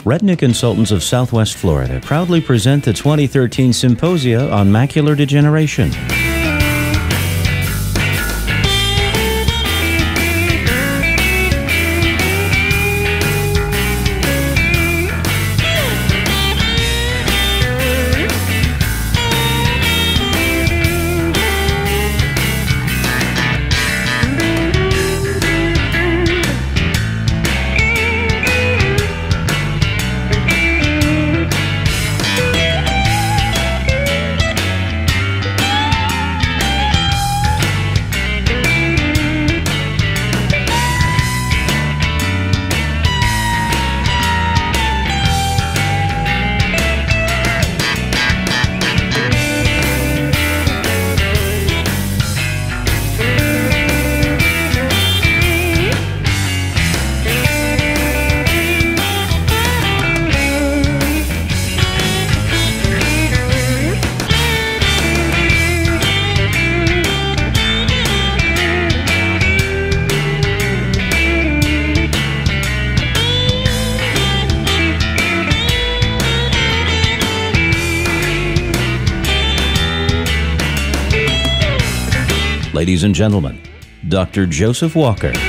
Retina Consultants of Southwest Florida proudly present the 2013 Symposia on Macular Degeneration. Ladies and gentlemen, Dr. Joseph Walker. If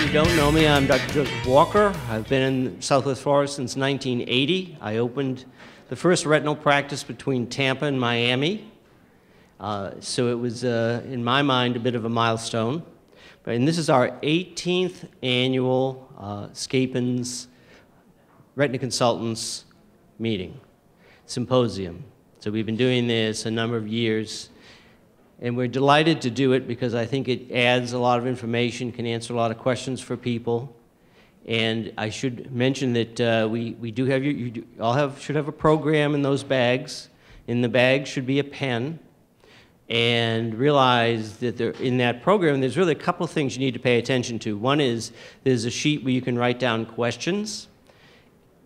you don't know me, I'm Dr. Joseph Walker. I've been in Southwest Florida since 1980. I opened the first retinal practice between Tampa and Miami. So it was, in my mind, a bit of a milestone. And this is our 18th annual Scapin's Retina Consultants meeting, symposium. So we've been doing this a number of years, and we're delighted to do it because I think it adds a lot of information, can answer a lot of questions for people. And I should mention that we do have, you all should have a program in those bags. In the bag should be a pen. And realize that in that program, there's really a couple of things you need to pay attention to. One is there's a sheet where you can write down questions.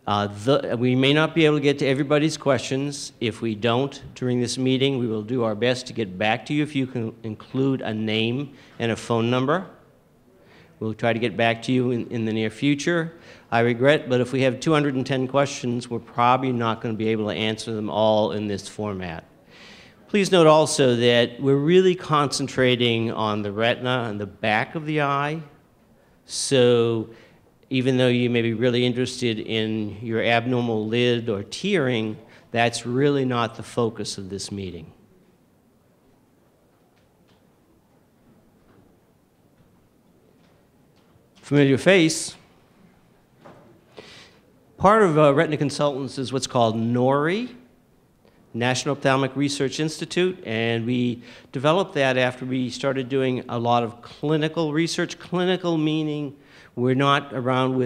We may not be able to get to everybody's questions. If we don't during this meeting, we will do our best to get back to you if you can include a name and a phone number. We'll try to get back to you in the near future. I regret, but if we have 210 questions, we're probably not going to be able to answer them all in this format. Please note also that we're really concentrating on the retina and the back of the eye. So even though you may be really interested in your abnormal lid or tearing, that's really not the focus of this meeting. Familiar face. Part of Retina Consultants is what's called NORI, National Ophthalmic Research Institute, and we developed that after we started doing a lot of clinical research. Clinical meaning we're not around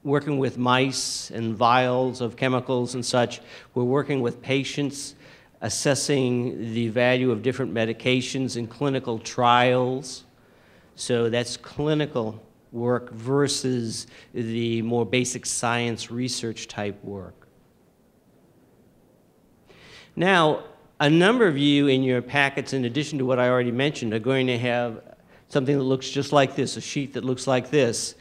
working with mice and vials of chemicals and such. We're working with patients, assessing the value of different medications in clinical trials. So that's clinical work versus the more basic science research type work. Now, a number of you in your packets, in addition to what I already mentioned, are going to have something that looks just like this, a sheet that looks like this.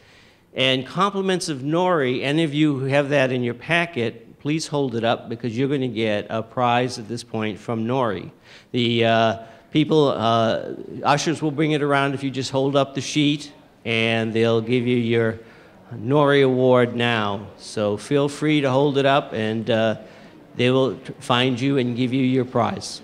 And compliments of NORI, any of you who have that in your packet, please hold it up because you're going to get a prize at this point from NORI. The ushers will bring it around if you just hold up the sheet, and they'll give you your NORI award now. So feel free to hold it up, and they will find you and give you your prize.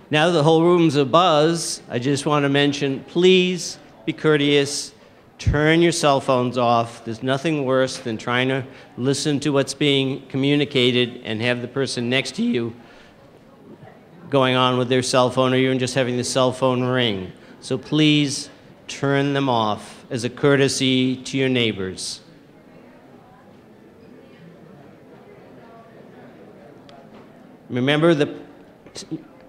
Now that the whole room's abuzz, I just want to mention, please be courteous, turn your cell phones off. There's nothing worse than trying to listen to what's being communicated and have the person next to you going on with their cell phone, or even just having the cell phone ring. So please turn them off as a courtesy to your neighbors. Remember, the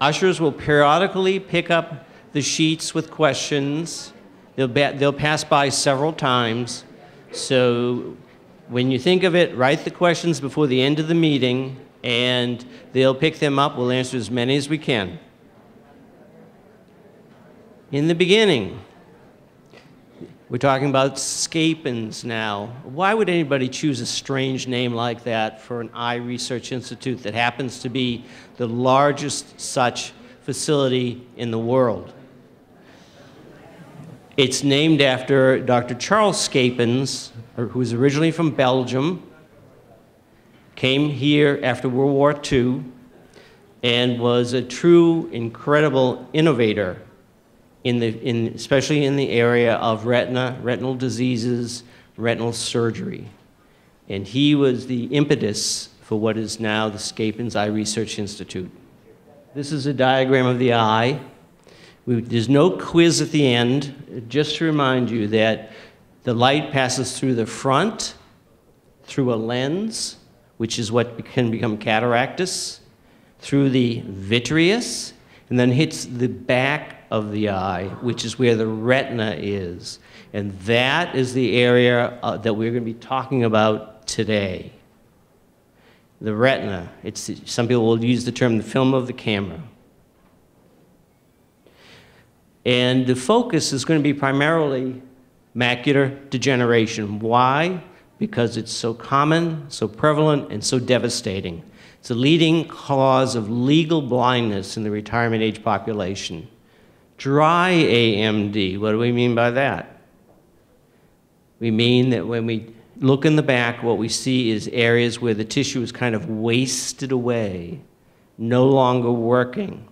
ushers will periodically pick up the sheets with questions. They'll pass by several times. So when you think of it, write the questions before the end of the meeting, and they'll pick them up. We'll answer as many as we can. In the beginning, we're talking about scapins now. Why would anybody choose a strange name like that for an eye research institute that happens to be the largest such facility in the world? It's named after Dr. Charles Scapins, who was originally from Belgium, came here after World War II, and was a true, incredible innovator especially in the area of retinal diseases, retinal surgery. And he was the impetus for what is now the Scapins Eye Research Institute. This is a diagram of the eye. There's no quiz at the end, just to remind you that the light passes through the front, through a lens, which is what can become cataractus, through the vitreous, and then hits the back of the eye, which is where the retina is. And that is the area that we're going to be talking about today. The retina. Some people will use the term the film of the camera. And the focus is going to be primarily macular degeneration. Why? Because it's so common, so prevalent, and so devastating. It's a leading cause of legal blindness in the retirement age population. Dry AMD, what do we mean by that? We mean that when we look in the back, what we see is areas where the tissue is kind of wasted away, no longer working.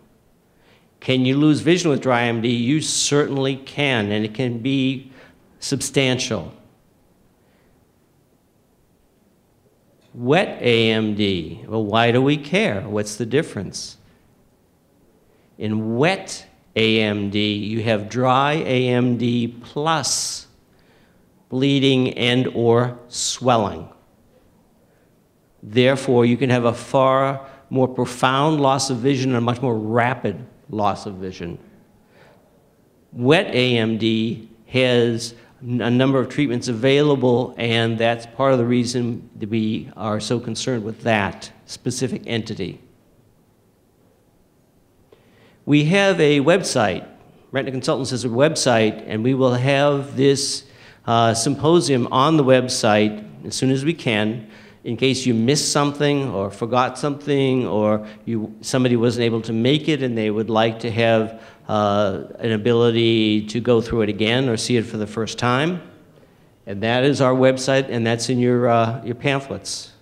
Can you lose vision with dry AMD? You certainly can, and it can be substantial. Wet AMD, well, why do we care? What's the difference? In wet AMD, you have dry AMD plus bleeding and or swelling. Therefore, you can have a far more profound loss of vision and a much more rapid loss of vision. Wet AMD has a number of treatments available, and that's part of the reason that we are so concerned with that specific entity. We have a website. Retina Consultants has a website, and we will have this symposium on the website as soon as we can, in case you missed something or forgot something, or somebody wasn't able to make it and they would like to have an ability to go through it again or see it for the first time. And that is our website, and that's in your pamphlets.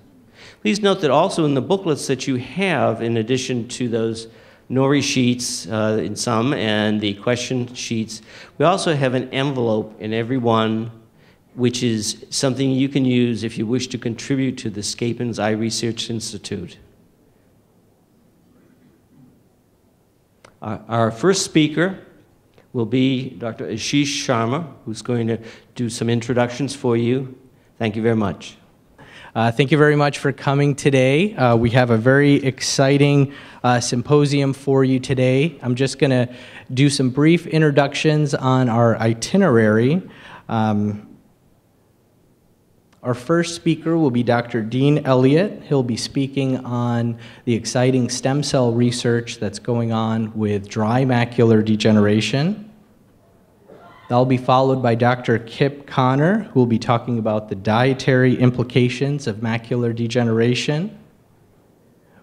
Please note that also in the booklets that you have, in addition to those Nori sheets in some and the question sheets, we also have an envelope in every one, which is something you can use if you wish to contribute to the Scapins Eye Research Institute. Our first speaker will be Dr. Ashish Sharma, who's going to do some introductions for you. Thank you very much. Thank you very much for coming today. We have a very exciting symposium for you today. I'm just going to do some brief introductions on our itinerary. Our first speaker will be Dr. Dean Elliott. He'll be speaking on the exciting stem cell research that's going on with dry macular degeneration. That'll be followed by Dr. Kip Connor, who will be talking about the dietary implications of macular degeneration.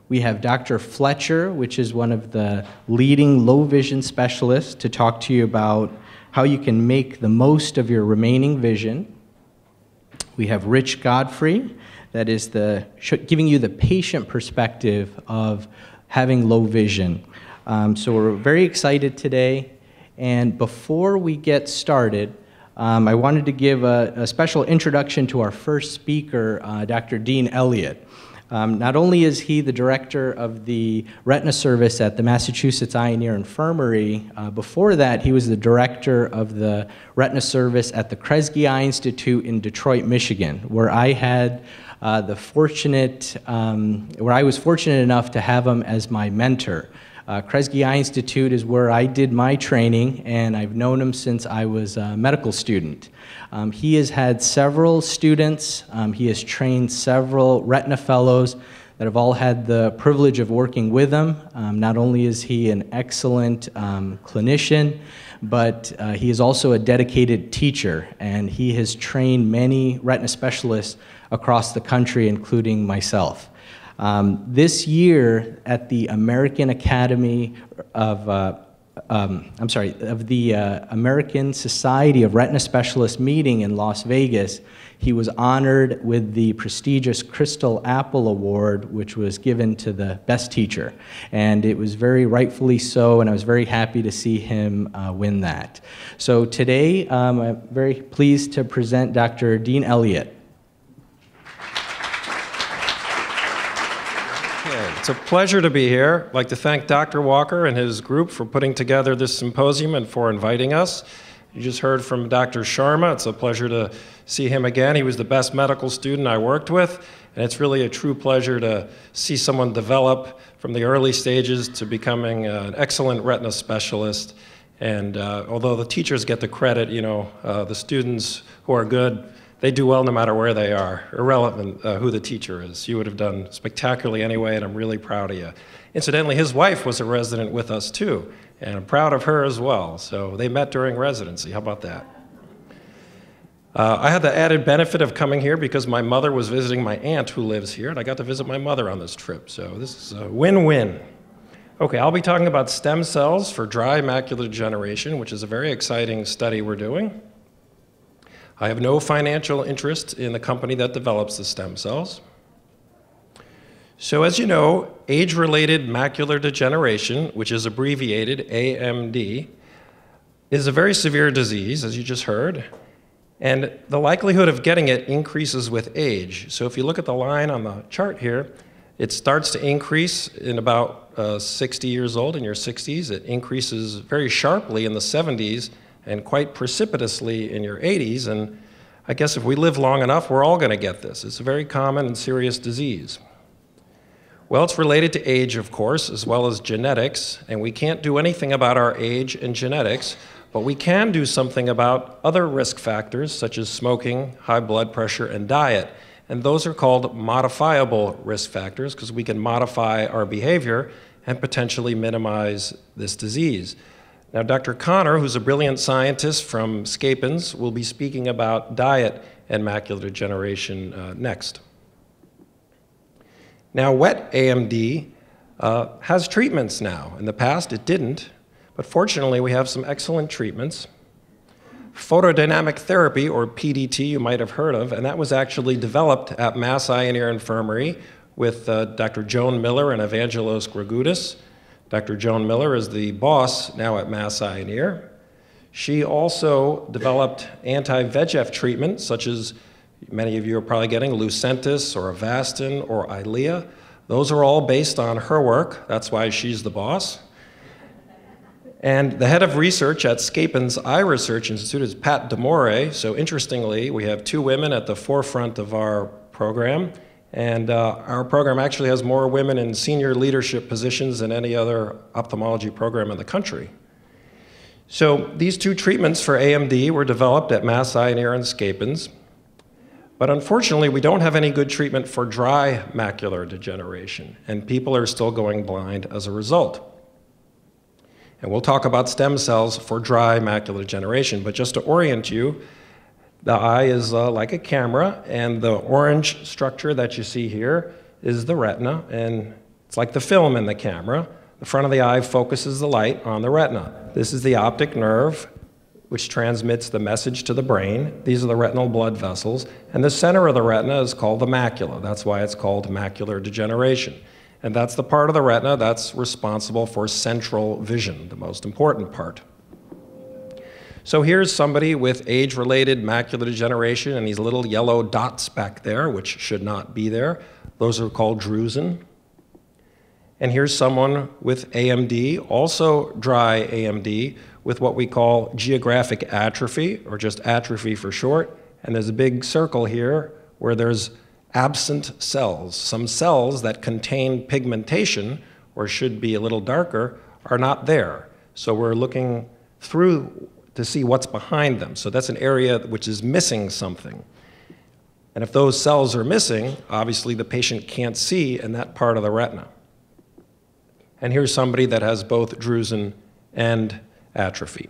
We have Dr. Fletcher, which is one of the leading low vision specialists, to talk to you about how you can make the most of your remaining vision. We have Rich Godfrey, that is giving you the patient perspective of having low vision. So we're very excited today. And before we get started, I wanted to give a special introduction to our first speaker, Dr. Dean Elliott. Not only is he the director of the retina service at the Massachusetts Eye and Ear Infirmary, before that he was the director of the retina service at the Kresge Eye Institute in Detroit, Michigan, where I had where I was fortunate enough to have him as my mentor. Kresge Eye Institute is where I did my training, and I've known him since I was a medical student. He has had several students. He has trained several retina fellows that have all had the privilege of working with him. Not only is he an excellent clinician, but he is also a dedicated teacher, and he has trained many retina specialists across the country, including myself. This year at the American Academy of, the American Society of Retina Specialists meeting in Las Vegas, he was honored with the prestigious Crystal Apple Award, which was given to the best teacher. And it was very rightfully so, and I was very happy to see him win that. So today, I'm very pleased to present Dr. Dean Elliott. It's a pleasure to be here. I'd like to thank Dr. Walker and his group for putting together this symposium and for inviting us. You just heard from Dr. Sharma. It's a pleasure to see him again. He was the best medical student I worked with, and it's really a true pleasure to see someone develop from the early stages to becoming an excellent retina specialist. And although the teachers get the credit, the students who are good, they do well no matter where they are, irrelevant who the teacher is. You would have done spectacularly anyway, and I'm really proud of you. Incidentally, his wife was a resident with us too, and I'm proud of her as well. So they met during residency. How about that? I had the added benefit of coming here because my mother was visiting my aunt who lives here, and I got to visit my mother on this trip. So this is a win-win. Okay, I'll be talking about stem cells for dry macular degeneration, which is a very exciting study we're doing. I have no financial interest in the company that develops the stem cells. So as you know, age-related macular degeneration, which is abbreviated AMD, is a very severe disease, as you just heard, and the likelihood of getting it increases with age. So if you look at the line on the chart here, it starts to increase in about 60 years old, in your 60s. It increases very sharply in the 70s, and quite precipitously in your 80s, and I guess if we live long enough, we're all going to get this. It's a very common and serious disease. Well, it's related to age, of course, as well as genetics, and we can't do anything about our age and genetics, but we can do something about other risk factors, such as smoking, high blood pressure, and diet, and those are called modifiable risk factors because we can modify our behavior and potentially minimize this disease. Now, Dr. Connor, who's a brilliant scientist from Scapins, will be speaking about diet and macular degeneration next. Now, wet AMD has treatments now. In the past, it didn't, but fortunately, we have some excellent treatments. Photodynamic therapy, or PDT, you might have heard of, and that was actually developed at Mass Eye and Ear Infirmary with Dr. Joan Miller and Evangelos Gregoudis. Dr. Joan Miller is the boss now at Mass Eye and Ear. She also developed anti-VEGF treatments, such as many of you are probably getting Lucentis or Avastin or Eylea. Those are all based on her work. That's why she's the boss. And the head of research at Scapins Eye Research Institute is Pat Demore. So interestingly, we have two women at the forefront of our program. And our program actually has more women in senior leadership positions than any other ophthalmology program in the country. So these two treatments for AMD were developed at Mass Eye and Ear and Scapins. But unfortunately, we don't have any good treatment for dry macular degeneration, and people are still going blind as a result. And we'll talk about stem cells for dry macular degeneration, but just to orient you, the eye is like a camera, and the orange structure that you see here is the retina, and it's like the film in the camera. The front of the eye focuses the light on the retina. This is the optic nerve, which transmits the message to the brain. These are the retinal blood vessels, and the center of the retina is called the macula. That's why it's called macular degeneration. And that's the part of the retina that's responsible for central vision, the most important part. So here's somebody with age-related macular degeneration and these little yellow dots back there, which should not be there. Those are called drusen. And here's someone with AMD, also dry AMD, with what we call geographic atrophy, or just atrophy for short. And there's a big circle here where there's absent cells, some cells that contain pigmentation, or should be a little darker, are not there. So we're looking through to see what's behind them. So that's an area which is missing something. And if those cells are missing, obviously the patient can't see in that part of the retina. And here's somebody that has both drusen and atrophy.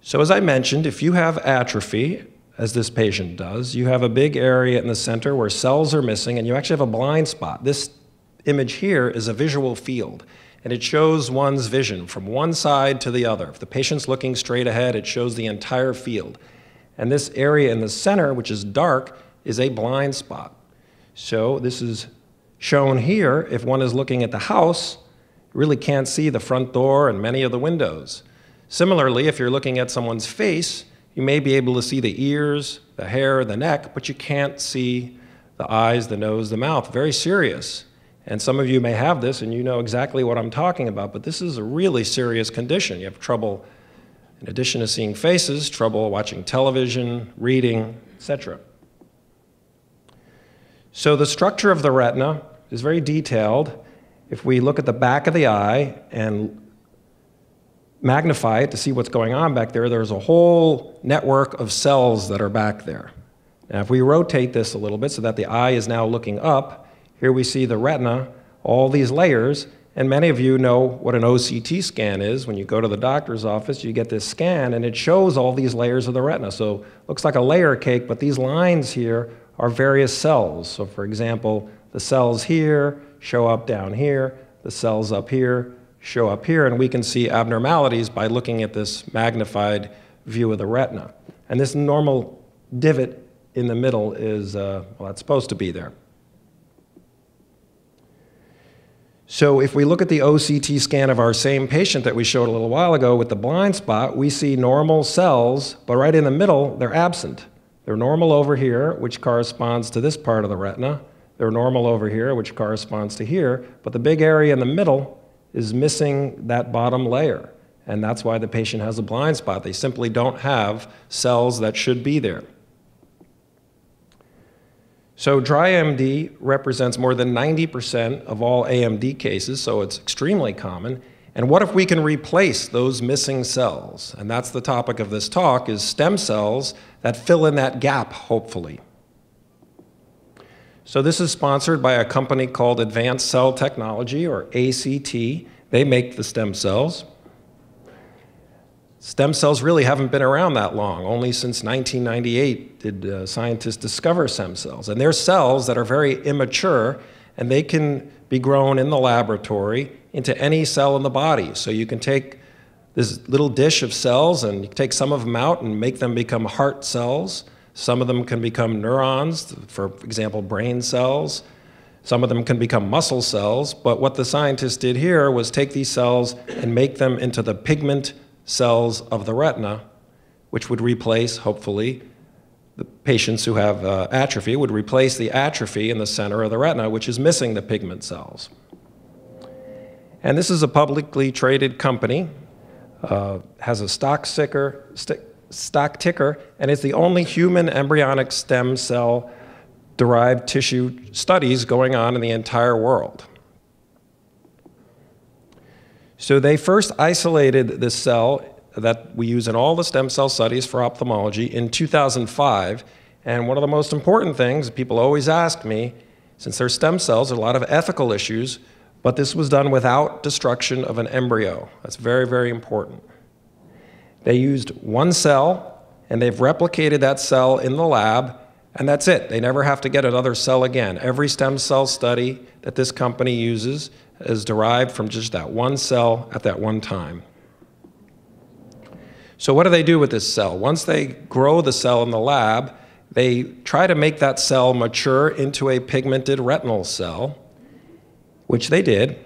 So as I mentioned, if you have atrophy, as this patient does, you have a big area in the center where cells are missing, and you actually have a blind spot. This image here is a visual field, and it shows one's vision from one side to the other. If the patient's looking straight ahead, it shows the entire field. And this area in the center, which is dark, is a blind spot. So this is shown here. If one is looking at the house, you really can't see the front door and many of the windows. Similarly, if you're looking at someone's face, you may be able to see the ears, the hair, the neck, but you can't see the eyes, the nose, the mouth. Very serious. And some of you may have this, and you know exactly what I'm talking about, but this is a really serious condition. You have trouble, in addition to seeing faces, trouble watching television, reading, etc. So the structure of the retina is very detailed. If we look at the back of the eye and magnify it to see what's going on back there, there's a whole network of cells that are back there. Now, if we rotate this a little bit so that the eye is now looking up, here we see the retina, all these layers, and many of you know what an OCT scan is. When you go to the doctor's office, you get this scan, and it shows all these layers of the retina. So it looks like a layer cake, but these lines here are various cells. So for example, the cells here show up down here, the cells up here show up here, and we can see abnormalities by looking at this magnified view of the retina. And this normal divot in the middle is, well, that's supposed to be there. So if we look at the OCT scan of our same patient that we showed a little while ago with the blind spot, we see normal cells, but right in the middle, they're absent. They're normal over here, which corresponds to this part of the retina. They're normal over here, which corresponds to here, but the big area in the middle is missing that bottom layer, and that's why the patient has a blind spot. They simply don't have cells that should be there. So dry AMD represents more than 90% of all AMD cases, so it's extremely common. And what if we can replace those missing cells? And that's the topic of this talk, is stem cells that fill in that gap, hopefully. So this is sponsored by a company called Advanced Cell Technology, or ACT. They make the stem cells. Stem cells really haven't been around that long. Only since 1998 did scientists discover stem cells. And they're cells that are very immature, and they can be grown in the laboratory into any cell in the body. So you can take this little dish of cells and you can take some of them out and make them become heart cells. Some of them can become neurons, for example, brain cells. Some of them can become muscle cells. But what the scientists did here was take these cells and make them into the pigment cells of the retina, which would replace, hopefully, the patients who have atrophy, would replace the atrophy in the center of the retina, which is missing the pigment cells. And this is a publicly traded company, has a stock ticker, and it's the only human embryonic stem cell derived tissue studies going on in the entire world. So they first isolated this cell that we use in all the stem cell studies for ophthalmology in 2005. And one of the most important things, people always ask me, since they're stem cells, there are a lot of ethical issues, but this was done without destruction of an embryo. That's very, very important. They used one cell, and they've replicated that cell in the lab, and that's it. They never have to get another cell again. Every stem cell study that this company uses is derived from just that one cell at that one time. So what do they do with this cell? Once they grow the cell in the lab, they try to make that cell mature into a pigmented retinal cell, which they did,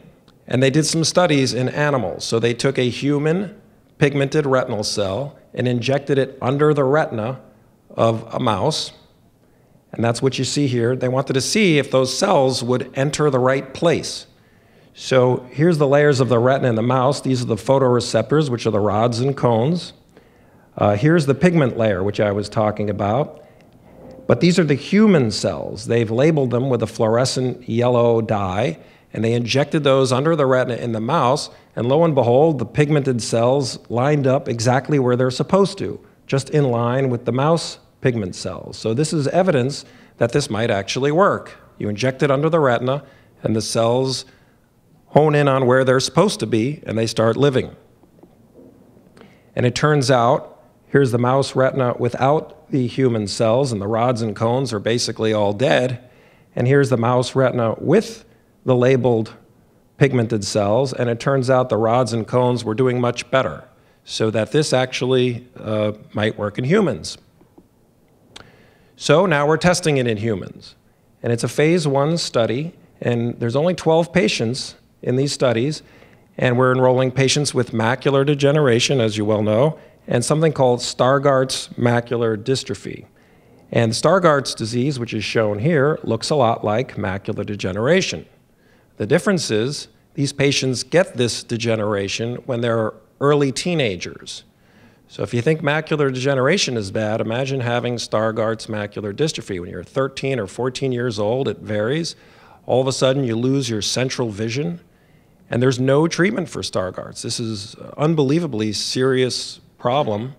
and they did some studies in animals. So they took a human pigmented retinal cell and injected it under the retina of a mouse, and that's what you see here. They wanted to see if those cells would enter the right place. So here's the layers of the retina in the mouse. These are the photoreceptors, which are the rods and cones. Here's the pigment layer, which I was talking about. But these are the human cells. They've labeled them with a fluorescent yellow dye, And they injected those under the retina in the mouse, and lo and behold, the pigmented cells lined up exactly where they're supposed to, just in line with the mouse pigment cells. So this is evidence that this might actually work. You inject it under the retina, and the cells hone in on where they're supposed to be, and they start living. And it turns out, here's the mouse retina without the human cells, and the rods and cones are basically all dead. And here's the mouse retina with the labeled pigmented cells, and it turns out the rods and cones were doing much better, so that this actually might work in humans. So now we're testing it in humans. And it's a phase 1 study, and there's only 12 patients in these studies, and we're enrolling patients with macular degeneration, as you well know, and something called Stargardt's macular dystrophy. And Stargardt's disease, which is shown here, looks a lot like macular degeneration. The difference is these patients get this degeneration when they're early teenagers. So if you think macular degeneration is bad, imagine having Stargardt's macular dystrophy. When you're 13 or 14 years old, it varies. All of a sudden, you lose your central vision, and there's no treatment for Stargardt's. This is an unbelievably serious problem,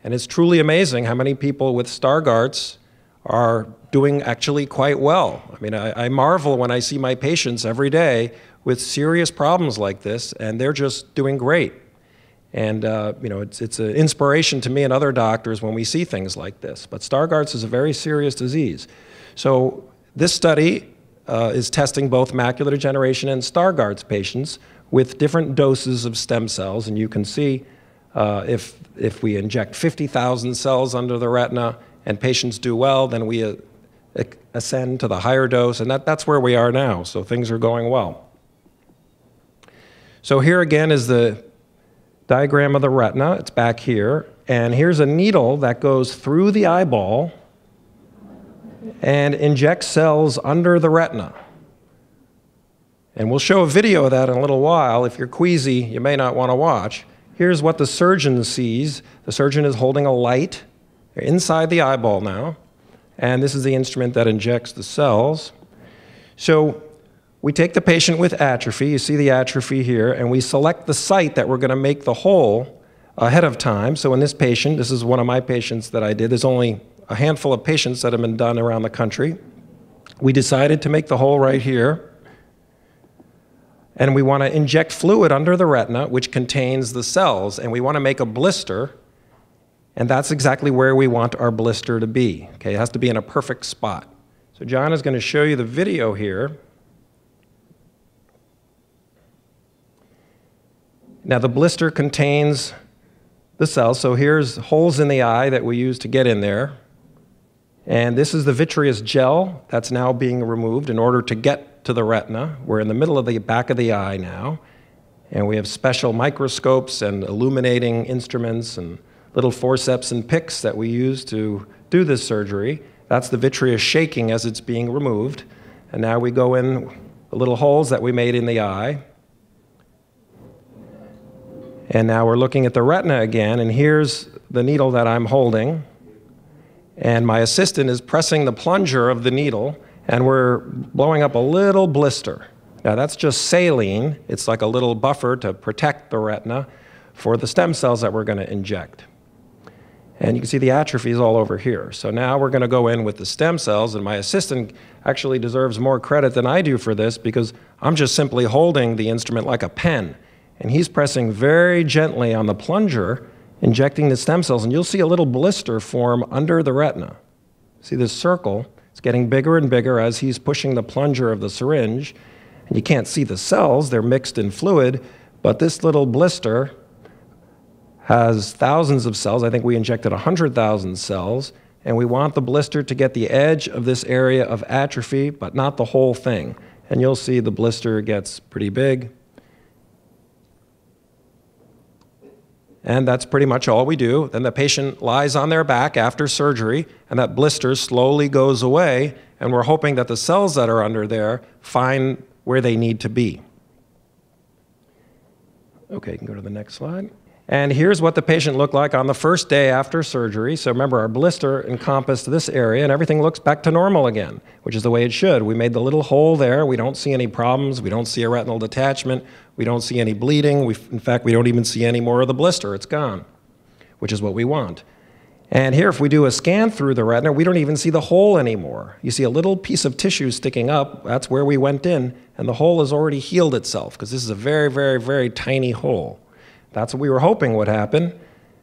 and it's truly amazing how many people with Stargardt's are doing actually quite well. I mean, I marvel when I see my patients every day with serious problems like this, and they're just doing great. And you know, it's an inspiration to me and other doctors when we see things like this. But Stargardt's is a very serious disease. So this study is testing both macular degeneration and Stargardt's patients with different doses of stem cells. And you can see if we inject 50,000 cells under the retina and patients do well, then we ascend to the higher dose. And that's where we are now. So things are going well. So here again is the diagram of the retina. It's back here. And here's a needle that goes through the eyeball and injects cells under the retina. And we'll show a video of that in a little while. If you're queasy, you may not want to watch. Here's what the surgeon sees. The surgeon is holding a light inside the eyeball now. And this is the instrument that injects the cells. So we take the patient with atrophy, you see the atrophy here, and we select the site that we're going to make the hole ahead of time. So in this patient, this is one of my patients that I did. There's only a handful of patients that have been done around the country. We decided to make the hole right here. And we want to inject fluid under the retina, which contains the cells, and we want to make a blister. And that's exactly where we want our blister to be. Okay, it has to be in a perfect spot. So John is going to show you the video here. Now the blister contains the cells, so here's holes in the eye that we use to get in there. And this is the vitreous gel that's now being removed in order to get to the retina. We're in the middle of the back of the eye now, and we have special microscopes and illuminating instruments and little forceps and picks that we use to do this surgery. That's the vitreous shaking as it's being removed. And now we go in the little holes that we made in the eye. And now we're looking at the retina again, and here's the needle that I'm holding. And my assistant is pressing the plunger of the needle, and we're blowing up a little blister. Now that's just saline. It's like a little buffer to protect the retina for the stem cells that we're going to inject. And you can see the atrophy is all over here. So now we're going to go in with the stem cells, and my assistant actually deserves more credit than I do for this because I'm just simply holding the instrument like a pen. And he's pressing very gently on the plunger, injecting the stem cells, and you'll see a little blister form under the retina. See this circle? It's getting bigger and bigger as he's pushing the plunger of the syringe. And you can't see the cells, they're mixed in fluid, but this little blister has thousands of cells. I think we injected 100,000 cells, and we want the blister to get the edge of this area of atrophy, but not the whole thing. And you'll see the blister gets pretty big. And that's pretty much all we do. Then the patient lies on their back after surgery, and that blister slowly goes away, and we're hoping that the cells that are under there find where they need to be. Okay, you can go to the next slide. And here's what the patient looked like on the first day after surgery. So remember, our blister encompassed this area, and everything looks back to normal again, which is the way it should. We made the little hole there. We don't see any problems. We don't see a retinal detachment. We don't see any bleeding. In fact, we don't even see any more of the blister. It's gone, which is what we want. And here, if we do a scan through the retina, we don't even see the hole anymore. You see a little piece of tissue sticking up. That's where we went in, and the hole has already healed itself, because this is a very, very, very tiny hole. That's what we were hoping would happen,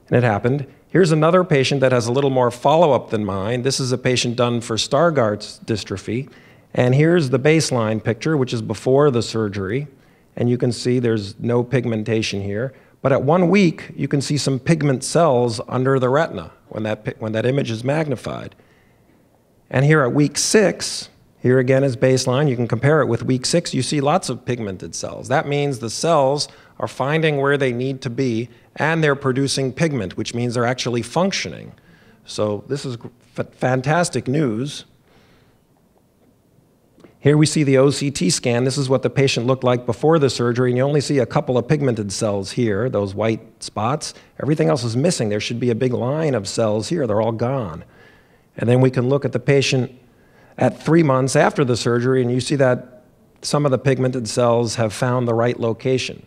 and it happened. Here's another patient that has a little more follow-up than mine. This is a patient done for Stargardt's dystrophy. And here's the baseline picture, which is before the surgery. And you can see there's no pigmentation here. But at 1 week, you can see some pigment cells under the retina when that image is magnified. And here at week 6, here again is baseline. You can compare it with week 6. You see lots of pigmented cells. That means the cells are finding where they need to be, and they're producing pigment, which means they're actually functioning. So this is fantastic news. Here we see the OCT scan. This is what the patient looked like before the surgery, and you only see a couple of pigmented cells here, those white spots. Everything else is missing. There should be a big line of cells here. They're all gone. And then we can look at the patient at 3 months after the surgery, and you see that some of the pigmented cells have found the right location.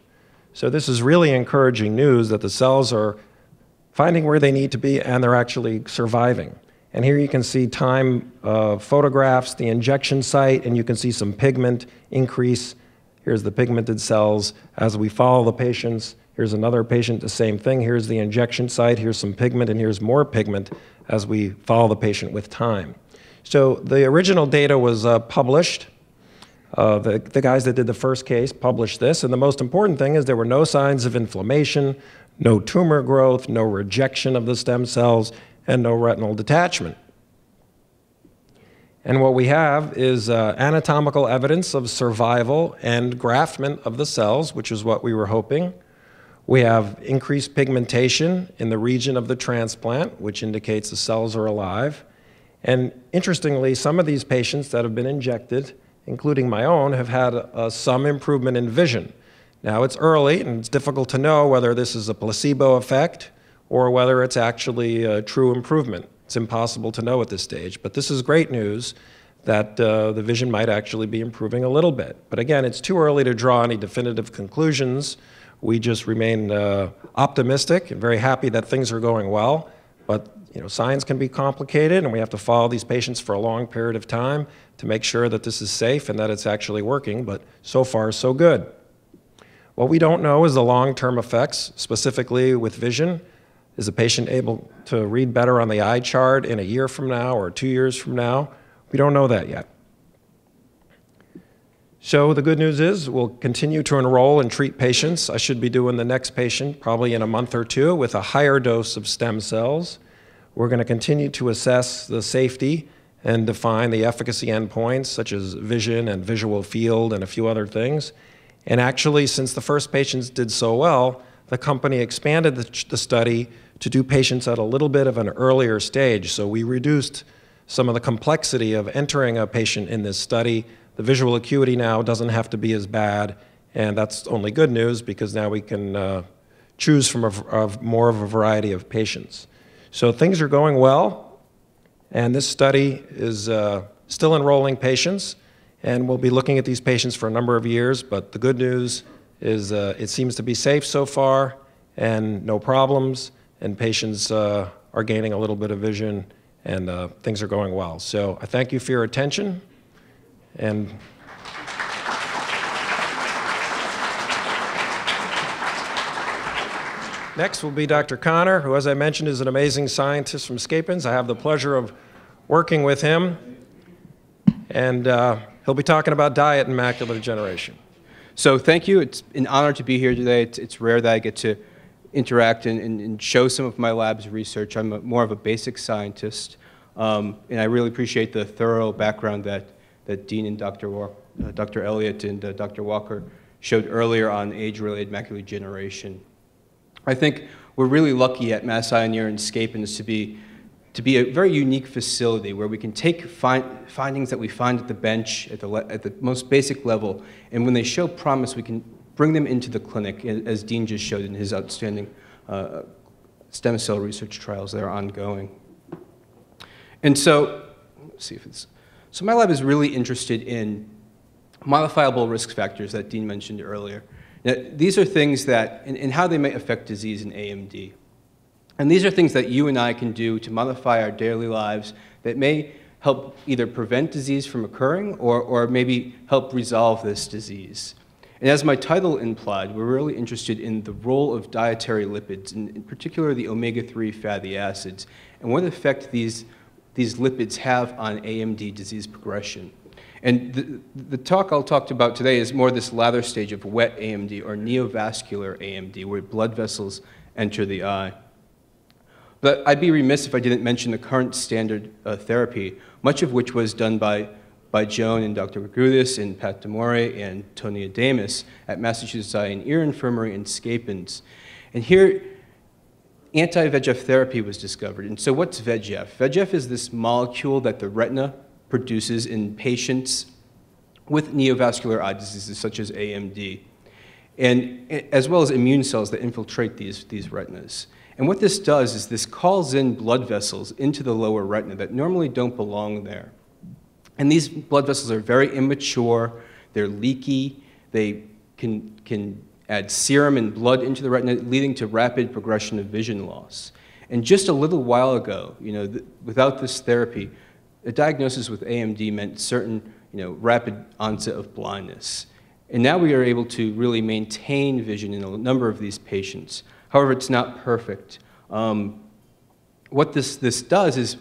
So this is really encouraging news that the cells are finding where they need to be, and they're actually surviving. And here you can see time photographs, the injection site, and you can see some pigment increase. Here's the pigmented cells as we follow the patients. Here's another patient, the same thing. Here's the injection site, here's some pigment, and here's more pigment as we follow the patient with time. So the original data was published. The guys that did the first case published this, and the most important thing is there were no signs of inflammation, no tumor growth, no rejection of the stem cells, and no retinal detachment. And what we have is anatomical evidence of survival and graftment of the cells, which is what we were hoping. We have increased pigmentation in the region of the transplant, which indicates the cells are alive. And interestingly, some of these patients that have been injected, including my own, have had some improvement in vision. Now, it's early, and it's difficult to know whether this is a placebo effect or whether it's actually a true improvement. It's impossible to know at this stage, but this is great news that the vision might actually be improving a little bit. But again, it's too early to draw any definitive conclusions. We just remain optimistic and very happy that things are going well, but science can be complicated, and we have to follow these patients for a long period of time to make sure that this is safe and that it's actually working, but so far, so good. What we don't know is the long-term effects, specifically with vision. Is the patient able to read better on the eye chart in a year from now or 2 years from now? We don't know that yet. So the good news is we'll continue to enroll and treat patients. I should be doing the next patient probably in a month or two with a higher dose of stem cells. We're going to continue to assess the safety and define the efficacy endpoints, such as vision and visual field and a few other things. And actually, since the first patients did so well, the company expanded the study to do patients at a little bit of an earlier stage. So we reduced some of the complexity of entering a patient in this study. The visual acuity now doesn't have to be as bad, and that's only good news because now we can choose from more of a variety of patients. So things are going well, and this study is still enrolling patients, and we'll be looking at these patients for a number of years, but the good news is it seems to be safe so far and no problems, and patients are gaining a little bit of vision, and things are going well. So I thank you for your attention, and next will be Dr. Connor, who, as I mentioned, is an amazing scientist from Scapins. I have the pleasure of working with him, and he'll be talking about diet and macular degeneration. So thank you. It's an honor to be here today. It's rare that I get to interact and show some of my lab's research. I'm more of a basic scientist, and I really appreciate the thorough background that Dean and Dr. Elliott and Dr. Walker showed earlier on age-related macular degeneration. I think we're really lucky at Mass Eye and Ear and Scapins to be a very unique facility where we can take findings that we find at the bench at the most basic level, and when they show promise, we can bring them into the clinic, as Dean just showed in his outstanding stem cell research trials that are ongoing. And so, let's see if it's, so my lab is really interested in modifiable risk factors that Dean mentioned earlier. Now, these are things that, and how they may affect disease in AMD. And these are things that you and I can do to modify our daily lives that may help either prevent disease from occurring or maybe help resolve this disease. And as my title implied, we're really interested in the role of dietary lipids, in particular the omega-3 fatty acids, and what effect these lipids have on AMD disease progression. And the talk I'll talk about today is more this latter stage of wet AMD or neovascular AMD, where blood vessels enter the eye. But I'd be remiss if I didn't mention the current standard therapy, much of which was done by Joan and Dr. Magrutis and Pat Demore and Tony Adamus at Massachusetts Eye and Ear Infirmary in Scapins. And here, anti-VEGF therapy was discovered. And so what's VEGF? VEGF is this molecule that the retina produces in patients with neovascular eye diseases such as AMD, and as well as immune cells that infiltrate these retinas. And what this does is this calls in blood vessels into the lower retina that normally don't belong there. And these blood vessels are very immature, they're leaky, they can add serum and blood into the retina, leading to rapid progression of vision loss. And just a little while ago, without this therapy, a diagnosis with AMD meant certain, rapid onset of blindness. And now we are able to really maintain vision in a number of these patients. However, it's not perfect. What this does is,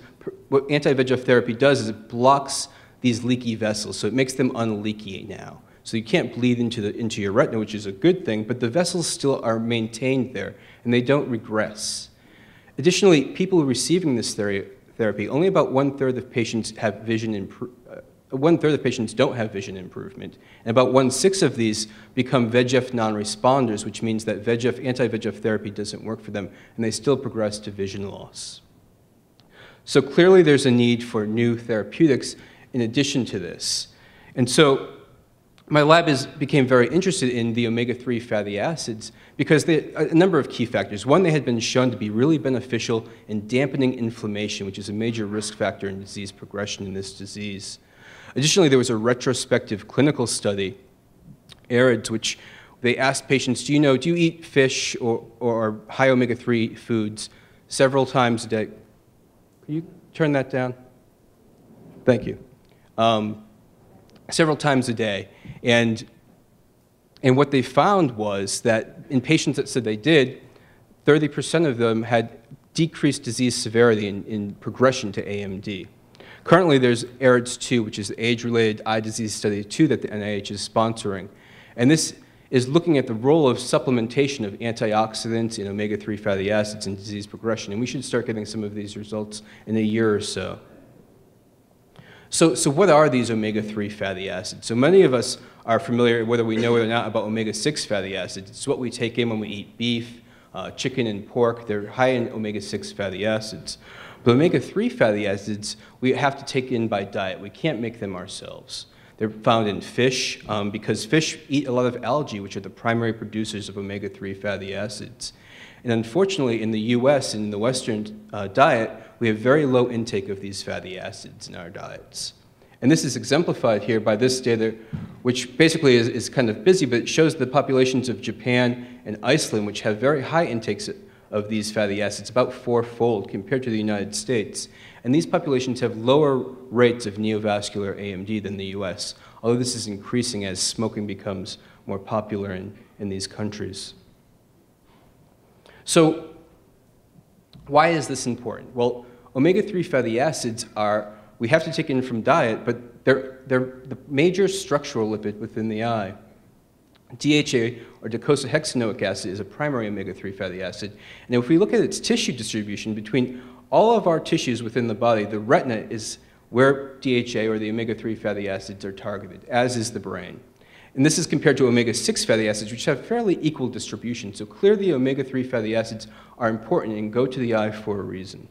what anti-VEGF therapy does is it blocks these leaky vessels, so it makes them unleaky now. So you can't bleed into your retina, which is a good thing, but the vessels still are maintained there, and they don't regress. Additionally, people receiving this therapy, only about one-third of patients have one-third of patients don't have vision improvement, and about 1/6 of these become VEGF non-responders, which means that anti-VEGF therapy doesn't work for them, and they still progress to vision loss. So clearly there's a need for new therapeutics in addition to this. And so my lab became very interested in the omega-3 fatty acids because a number of key factors. One, they had been shown to be really beneficial in dampening inflammation, which is a major risk factor in disease progression in this disease. Additionally, there was a retrospective clinical study, ARIDS, which they asked patients, do you eat fish or high omega-3 foods several times a day? Can you turn that down? Thank you. Several times a day. And what they found was that in patients that said they did, 30% of them had decreased disease severity in progression to AMD. Currently, there's ARIDS 2, which is the Age-Related Eye Disease Study 2 that the NIH is sponsoring. And this is looking at the role of supplementation of antioxidants and omega-3 fatty acids in disease progression. And we should start getting some of these results in a year or so. So what are these omega-3 fatty acids? So many of us are familiar, whether we know it or not, about omega-6 fatty acids. It's what we take in when we eat beef, chicken, and pork. They're high in omega-6 fatty acids. But omega-3 fatty acids, we have to take in by diet. We can't make them ourselves. They're found in fish because fish eat a lot of algae, which are the primary producers of omega-3 fatty acids. And unfortunately, in the US and in the Western diet, we have very low intake of these fatty acids in our diets. And this is exemplified here by this data, which basically is kind of busy, but it shows the populations of Japan and Iceland, which have very high intakes of these fatty acids, about 4-fold compared to the United States. And these populations have lower rates of neovascular AMD than the US, although this is increasing as smoking becomes more popular in these countries. So why is this important? Well, omega-3 fatty acids we have to take in from diet, but they're the major structural lipid within the eye. DHA, or docosahexaenoic acid, is a primary omega-3 fatty acid. And if we look at its tissue distribution between all of our tissues within the body, the retina is where DHA, or the omega-3 fatty acids, are targeted, as is the brain. And this is compared to omega-6 fatty acids, which have fairly equal distribution. So clearly, omega-3 fatty acids are important and go to the eye for a reason.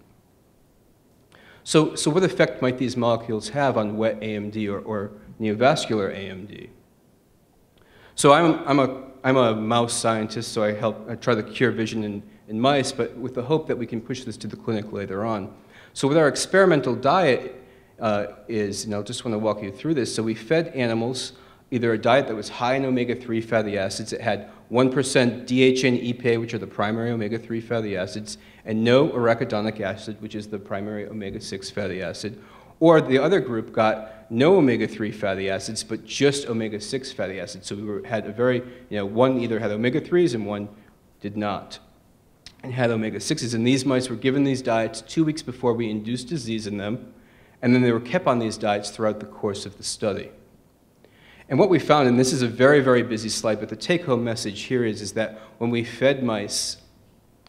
So what effect might these molecules have on wet AMD or neovascular AMD? So I'm a mouse scientist, so I try to cure vision in mice, but with the hope that we can push this to the clinic later on. So what our experimental diet is, and I just want to walk you through this. So we fed animals either a diet that was high in omega-3 fatty acids, it had 1% DHA and EPA, which are the primary omega-3 fatty acids, and no arachidonic acid, which is the primary omega-6 fatty acid. Or the other group got no omega-3 fatty acids, but just omega-6 fatty acids. So we had a very, one either had omega-3s and one did not, and had omega-6s. And these mice were given these diets 2 weeks before we induced disease in them, and then they were kept on these diets throughout the course of the study. And what we found, and this is a very, very busy slide, but the take-home message here is that when we fed mice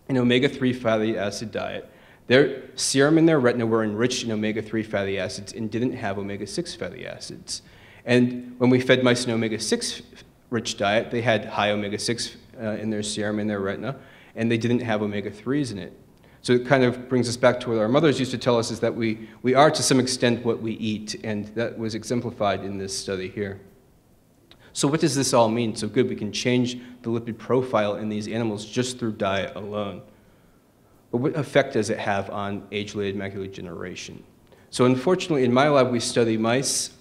an omega-3 fatty acid diet, their serum and their retina were enriched in omega-3 fatty acids and didn't have omega-6 fatty acids. And when we fed mice an omega-6 rich diet, they had high omega-6 in their serum and their retina, and they didn't have omega-3s in it. So it kind of brings us back to what our mothers used to tell us, is that we are to some extent what we eat, and that was exemplified in this study here. So what does this all mean? So good, we can change the lipid profile in these animals just through diet alone. But what effect does it have on age-related macular degeneration? So unfortunately, in my lab, we study mice,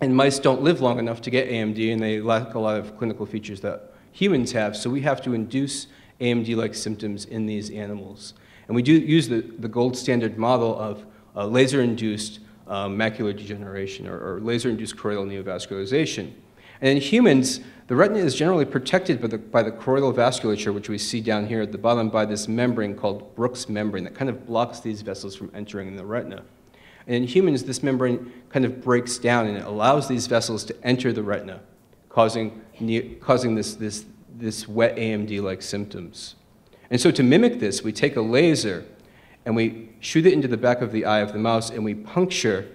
and mice don't live long enough to get AMD, and they lack a lot of clinical features that humans have, so we have to induce AMD-like symptoms in these animals. And we do use the gold standard model of laser-induced macular degeneration, or laser-induced choroidal neovascularization. And in humans, the retina is generally protected by the choroidal vasculature, which we see down here at the bottom, by this membrane called Bruch's membrane that kind of blocks these vessels from entering the retina. And in humans, this membrane kind of breaks down, and it allows these vessels to enter the retina, causing this wet AMD-like symptoms. And so to mimic this, we take a laser, and we shoot it into the back of the eye of the mouse, and we puncture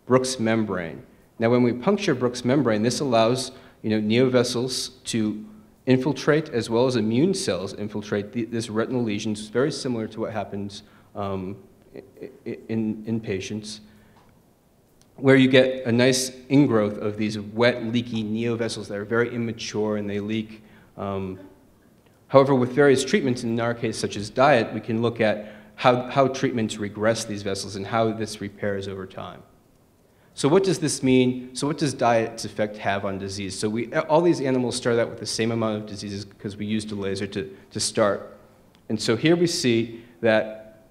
Bruch's membrane. Now, when we puncture Bruch's membrane, this allows neovessels to infiltrate, as well as immune cells infiltrate this retinal lesions. It's very similar to what happens in patients, where you get a nice ingrowth of these wet, leaky neovessels that are very immature and they leak. However, with various treatments, in our case, such as diet, we can look at how treatments regress these vessels and how this repairs over time. So what does this mean? So what does diet's effect have on disease? So all these animals start out with the same amount of diseases because we used a laser to start. And so here we see that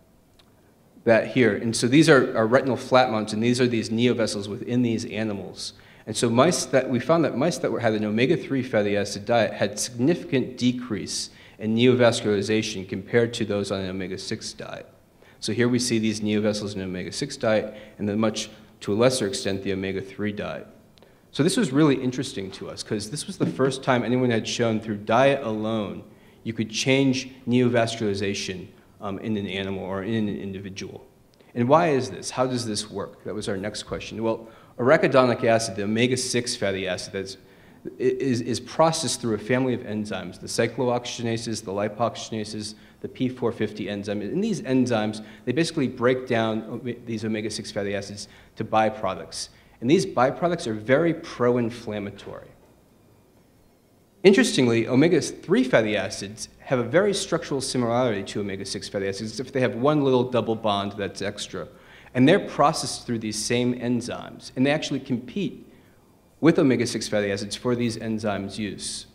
here. And so these are retinal flat mounts, and these are these neovessels within these animals. And so we found that mice that had an omega-3 fatty acid diet had significant decrease in neovascularization compared to those on an omega-6 diet. So here we see these neovessels in an omega-6 diet, and then to a lesser extent, the omega-3 diet. So this was really interesting to us, because this was the first time anyone had shown through diet alone you could change neovascularization in an animal or in an individual. And why is this? How does this work? That was our next question. Well, arachidonic acid, the omega-6 fatty acid, is processed through a family of enzymes, the cyclooxygenases, the lipoxygenases, the P450 enzyme. And these enzymes, they basically break down these omega-6 fatty acids to byproducts. And these byproducts are very pro-inflammatory. Interestingly, omega-3 fatty acids have a very structural similarity to omega-6 fatty acids, except they have one little double bond that's extra. And they're processed through these same enzymes, and they actually compete with omega-6 fatty acids for these enzymes' use.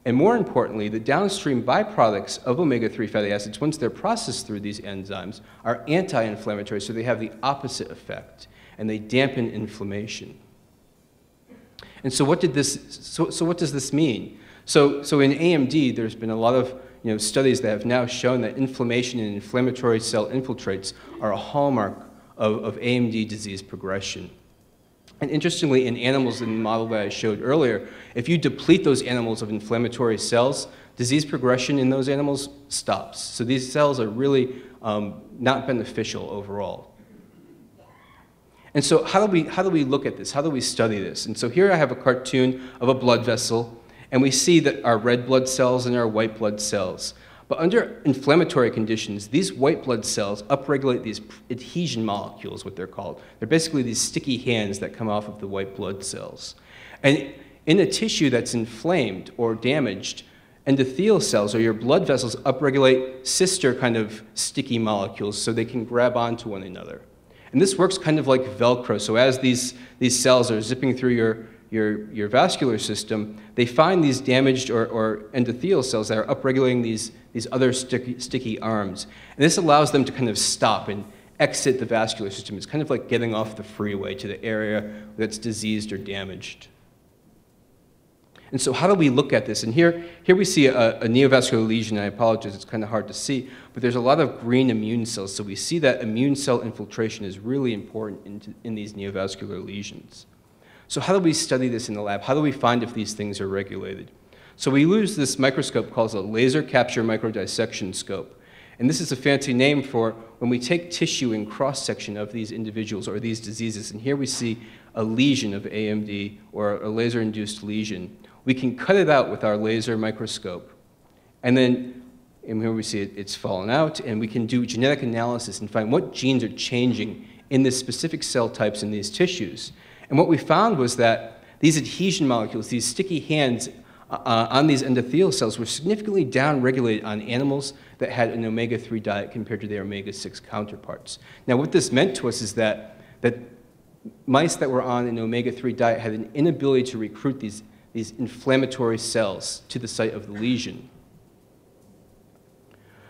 And more importantly, the downstream byproducts of omega-3 fatty acids, once they're processed through these enzymes, are anti-inflammatory, so they have the opposite effect, and they dampen inflammation. And so what does this mean? So in AMD, there's been a lot of studies that have now shown that inflammation and inflammatory cell infiltrates are a hallmark of AMD disease progression. And interestingly, in animals in the model that I showed earlier, if you deplete those animals of inflammatory cells, disease progression in those animals stops. So these cells are really not beneficial overall. And so how do we look at this? How do we study this? And so here I have a cartoon of a blood vessel, and we see that our red blood cells and our white blood cells. But under inflammatory conditions, these white blood cells upregulate these adhesion molecules, what they're called. They're basically these sticky hands that come off of the white blood cells. And in a tissue that's inflamed or damaged, endothelial cells, or your blood vessels, upregulate sister kind of sticky molecules so they can grab onto one another. And this works kind of like Velcro. So as these cells are zipping through your vascular system, they find these damaged or endothelial cells that are upregulating these other sticky arms. And this allows them to kind of stop and exit the vascular system. It's kind of like getting off the freeway to the area that's diseased or damaged. And so how do we look at this? And here we see a neovascular lesion. I apologize, it's kind of hard to see, but there's a lot of green immune cells. So we see that immune cell infiltration is really important in these neovascular lesions. So how do we study this in the lab? How do we find if these things are regulated? So we use this microscope called a laser capture microdissection scope. And this is a fancy name for when we take tissue in cross-section of these individuals or these diseases. And here we see a lesion of AMD or a laser-induced lesion. We can cut it out with our laser microscope. And then here we see it's fallen out, and we can do genetic analysis and find what genes are changing in the specific cell types in these tissues. And what we found was that these adhesion molecules, these sticky hands on these endothelial cells, were significantly downregulated on animals that had an omega-3 diet compared to their omega-6 counterparts. Now, what this meant to us is that mice that were on an omega-3 diet had an inability to recruit these inflammatory cells to the site of the lesion.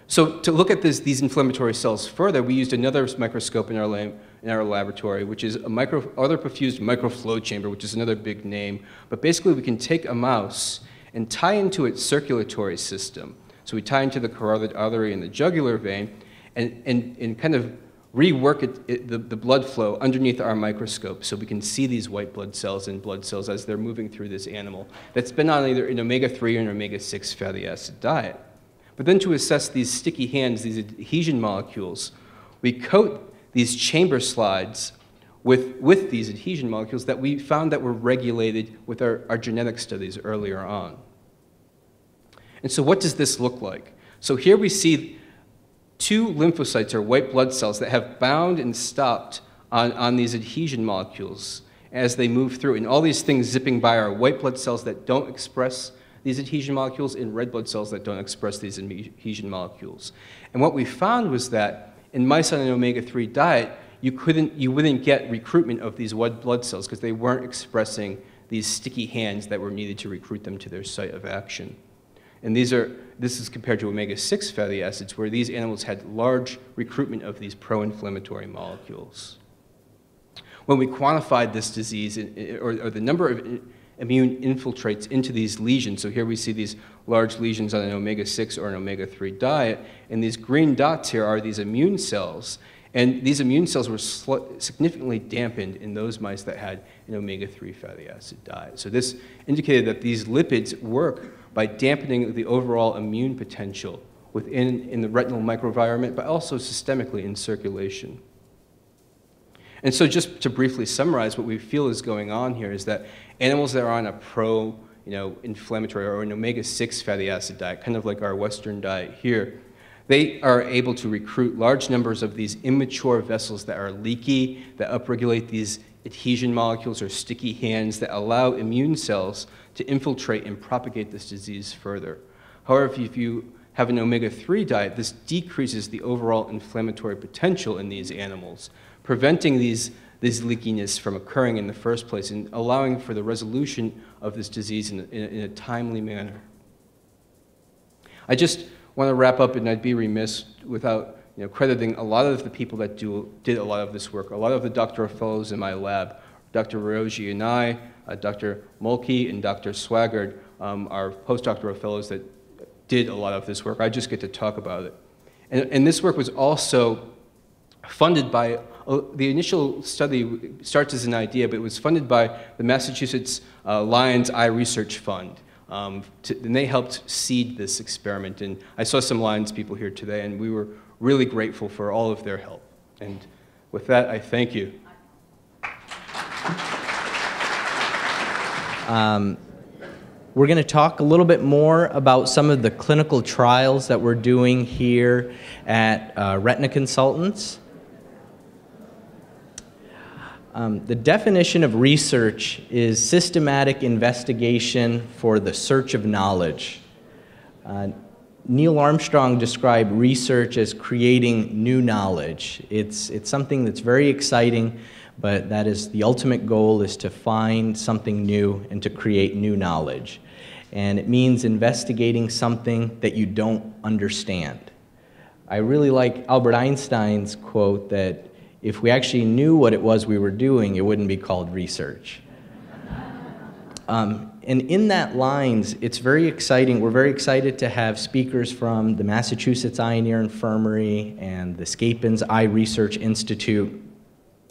So to look at these inflammatory cells further, we used another microscope in our laboratory, which is other perfused microflow chamber, which is another big name. But basically, we can take a mouse and tie into its circulatory system. So we tie into the carotid artery and the jugular vein and kind of rework the blood flow underneath our microscope so we can see these white blood cells and blood cells as they're moving through this animal that's been on either an omega-3 or an omega-6 fatty acid diet. But then to assess these sticky hands, these adhesion molecules, we coat these chamber slides with these adhesion molecules that we found that were regulated with our genetic studies earlier on. And so what does this look like? So here we see two lymphocytes, or white blood cells, that have bound and stopped on these adhesion molecules as they move through. And all these things zipping by are white blood cells that don't express these adhesion molecules and red blood cells that don't express these adhesion molecules. And what we found was that in mice on an omega-3 diet, you wouldn't get recruitment of these white blood cells because they weren't expressing these sticky hands that were needed to recruit them to their site of action. And this is compared to omega-6 fatty acids, where these animals had large recruitment of these pro-inflammatory molecules. When we quantified this disease, or the number of immune infiltrates into these lesions, so here we see these large lesions on an omega-6 or an omega-3 diet, and these green dots here are these immune cells, and these immune cells were significantly dampened in those mice that had an omega-3 fatty acid diet. So this indicated that these lipids work by dampening the overall immune potential in the retinal microenvironment, but also systemically in circulation. And so just to briefly summarize, what we feel is going on here is that animals that are on a pro-inflammatory or an omega-6 fatty acid diet, kind of like our Western diet here, they are able to recruit large numbers of these immature vessels that are leaky, that upregulate these adhesion molecules or sticky hands that allow immune cells to infiltrate and propagate this disease further. However, if you have an omega-3 diet, this decreases the overall inflammatory potential in these animals, preventing these leakiness from occurring in the first place and allowing for the resolution of this disease in a timely manner. I just want to wrap up, and I'd be remiss without crediting a lot of the people that did a lot of this work, a lot of the doctoral fellows in my lab, Dr. Rogi and I, Dr. Mulkey and Dr. Swaggart are postdoctoral fellows that did a lot of this work. I just get to talk about it. And this work was also funded by, the initial study starts as an idea, but it was funded by the Massachusetts Lions Eye Research Fund. And they helped seed this experiment. And I saw some Lions people here today, and we were really grateful for all of their help. And with that, I thank you. We're going to talk a little bit more about some of the clinical trials that we're doing here at Retina Consultants. The definition of research is systematic investigation for the search of knowledge. Neil Armstrong described research as creating new knowledge. It's something that's very exciting, but that is the ultimate goal, is to find something new and to create new knowledge. And it means investigating something that you don't understand. I really like Albert Einstein's quote that if we actually knew what it was we were doing, it wouldn't be called research. And in that lines, it's very exciting. We're very excited to have speakers from the Massachusetts Eye and Ear Infirmary and the Scapin's Eye Research Institute.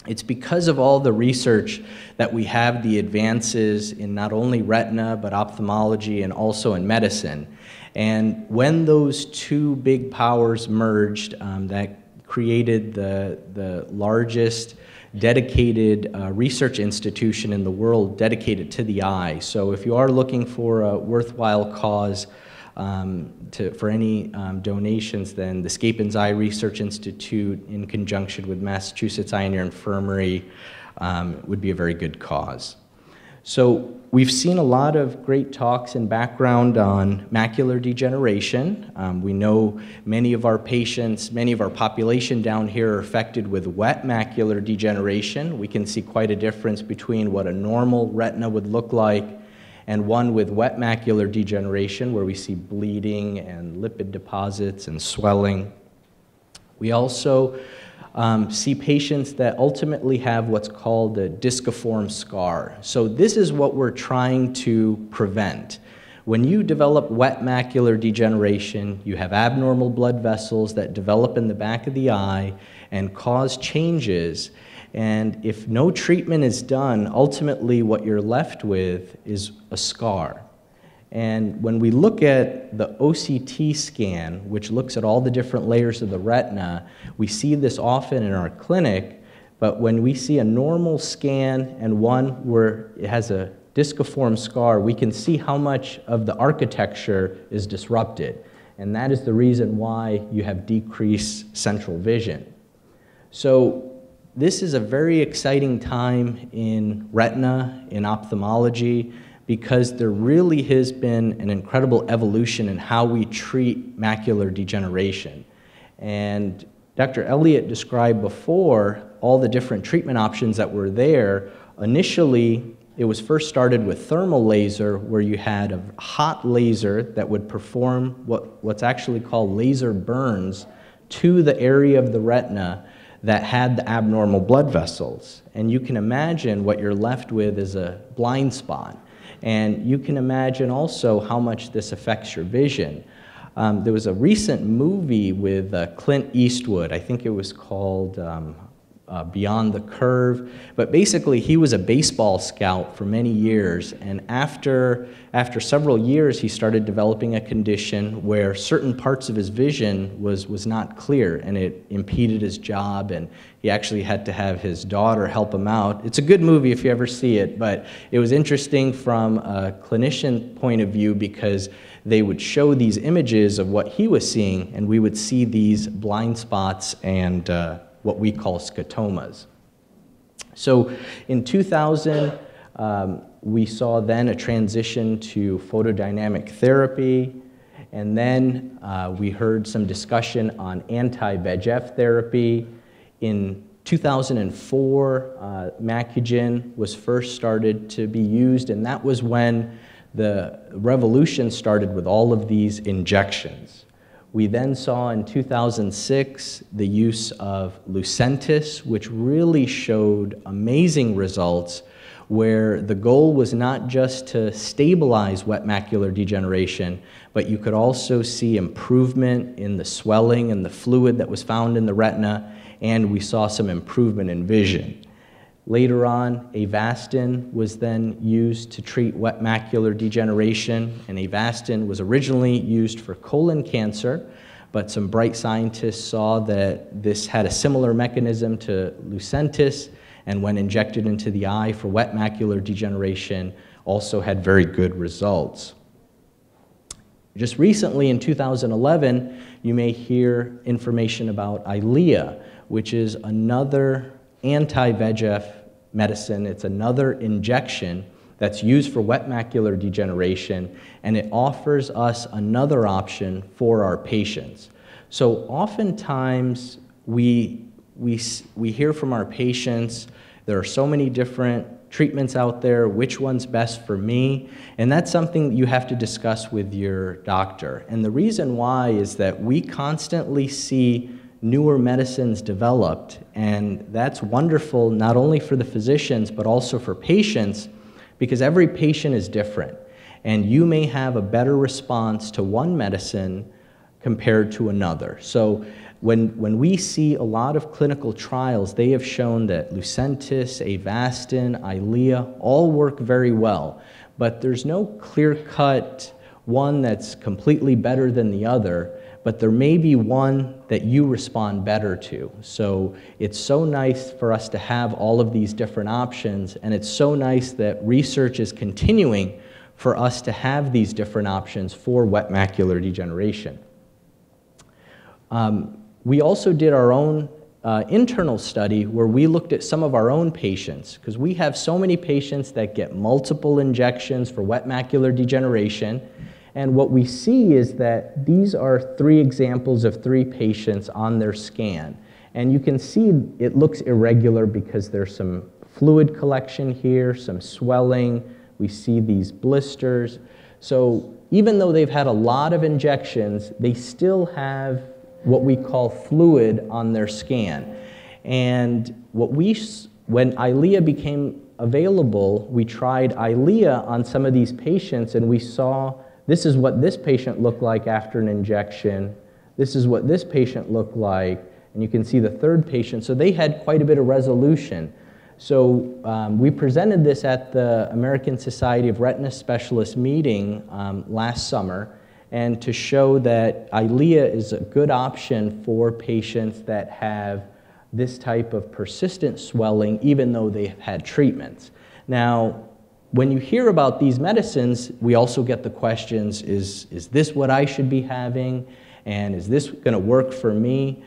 It's because of all the research that we have the advances in not only retina, but ophthalmology and also in medicine. And when those two big powers merged, that created the largest dedicated research institution in the world dedicated to the eye. So if you are looking for a worthwhile cause for any donations, then the Scapin's Eye Research Institute in conjunction with Massachusetts Eye and Ear Infirmary would be a very good cause. So we've seen a lot of great talks and background on macular degeneration. We know many of our patients, many of our population down here are affected with wet macular degeneration. We can see quite a difference between what a normal retina would look like and one with wet macular degeneration, where we see bleeding and lipid deposits and swelling. We also see patients that ultimately have what's called a disciform scar. So this is what we're trying to prevent. When you develop wet macular degeneration, you have abnormal blood vessels that develop in the back of the eye and cause changes. And if no treatment is done, ultimately what you're left with is a scar. And when we look at the OCT scan, which looks at all the different layers of the retina, we see this often in our clinic, but when we see a normal scan and one where it has a disciform scar, we can see how much of the architecture is disrupted. And that is the reason why you have decreased central vision. So this is a very exciting time in retina, in ophthalmology, because there really has been an incredible evolution in how we treat macular degeneration. And Dr. Elliott described before all the different treatment options that were there. Initially, it was first started with thermal laser, where you had a hot laser that would perform what's actually called laser burns to the area of the retina that had the abnormal blood vessels. And you can imagine what you're left with is a blind spot. And you can imagine also how much this affects your vision. There was a recent movie with Clint Eastwood. I think it was called Beyond the Curve. But basically, he was a baseball scout for many years. And after several years, he started developing a condition where certain parts of his vision was not clear, and it impeded his job, and he actually had to have his daughter help him out. It's a good movie if you ever see it, but it was interesting from a clinician point of view because they would show these images of what he was seeing, and we would see these blind spots and what we call scotomas. So in 2000, we saw then a transition to photodynamic therapy, and then we heard some discussion on anti-VEGF therapy. In 2004, Macugen was first started to be used, and that was when the revolution started with all of these injections. We then saw in 2006 the use of Lucentis, which really showed amazing results, where the goal was not just to stabilize wet macular degeneration, but you could also see improvement in the swelling and the fluid that was found in the retina, and we saw some improvement in vision. Later on, Avastin was then used to treat wet macular degeneration, and Avastin was originally used for colon cancer, but some bright scientists saw that this had a similar mechanism to Lucentis, and when injected into the eye for wet macular degeneration, also had very good results. Just recently, in 2011, you may hear information about Eylea, which is another anti-VEGF medicine. It's another injection that's used for wet macular degeneration, and it offers us another option for our patients. So oftentimes we hear from our patients, there are so many different treatments out there, which one's best for me? And that's something you have to discuss with your doctor. And the reason why is that we constantly see newer medicines developed, and that's wonderful not only for the physicians but also for patients, because every patient is different. And you may have a better response to one medicine compared to another. So when we see a lot of clinical trials, they have shown that Lucentis, Avastin, Eylea all work very well, but there's no clear-cut one that's completely better than the other, but there may be one that you respond better to. So it's so nice for us to have all of these different options, and it's so nice that research is continuing for us to have these different options for wet macular degeneration. We also did our own internal study where we looked at some of our own patients, because we have so many patients that get multiple injections for wet macular degeneration, and what we see is that these are 3 examples of 3 patients on their scan. And you can see it looks irregular because there's some fluid collection here, some swelling, we see these blisters. So even though they've had a lot of injections, they still have what we call fluid on their scan. And when Eylea became available, we tried Eylea on some of these patients, and we saw this is what this patient looked like after an injection. This is what this patient looked like, and you can see the 3rd patient. So they had quite a bit of resolution. So we presented this at the American Society of Retina Specialists meeting last summer, and to show that Eylea is a good option for patients that have this type of persistent swelling even though they've had treatments. Now, when you hear about these medicines, we also get the questions, is this what I should be having? And is this going to work for me?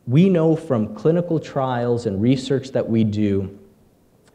We know from clinical trials and research that we do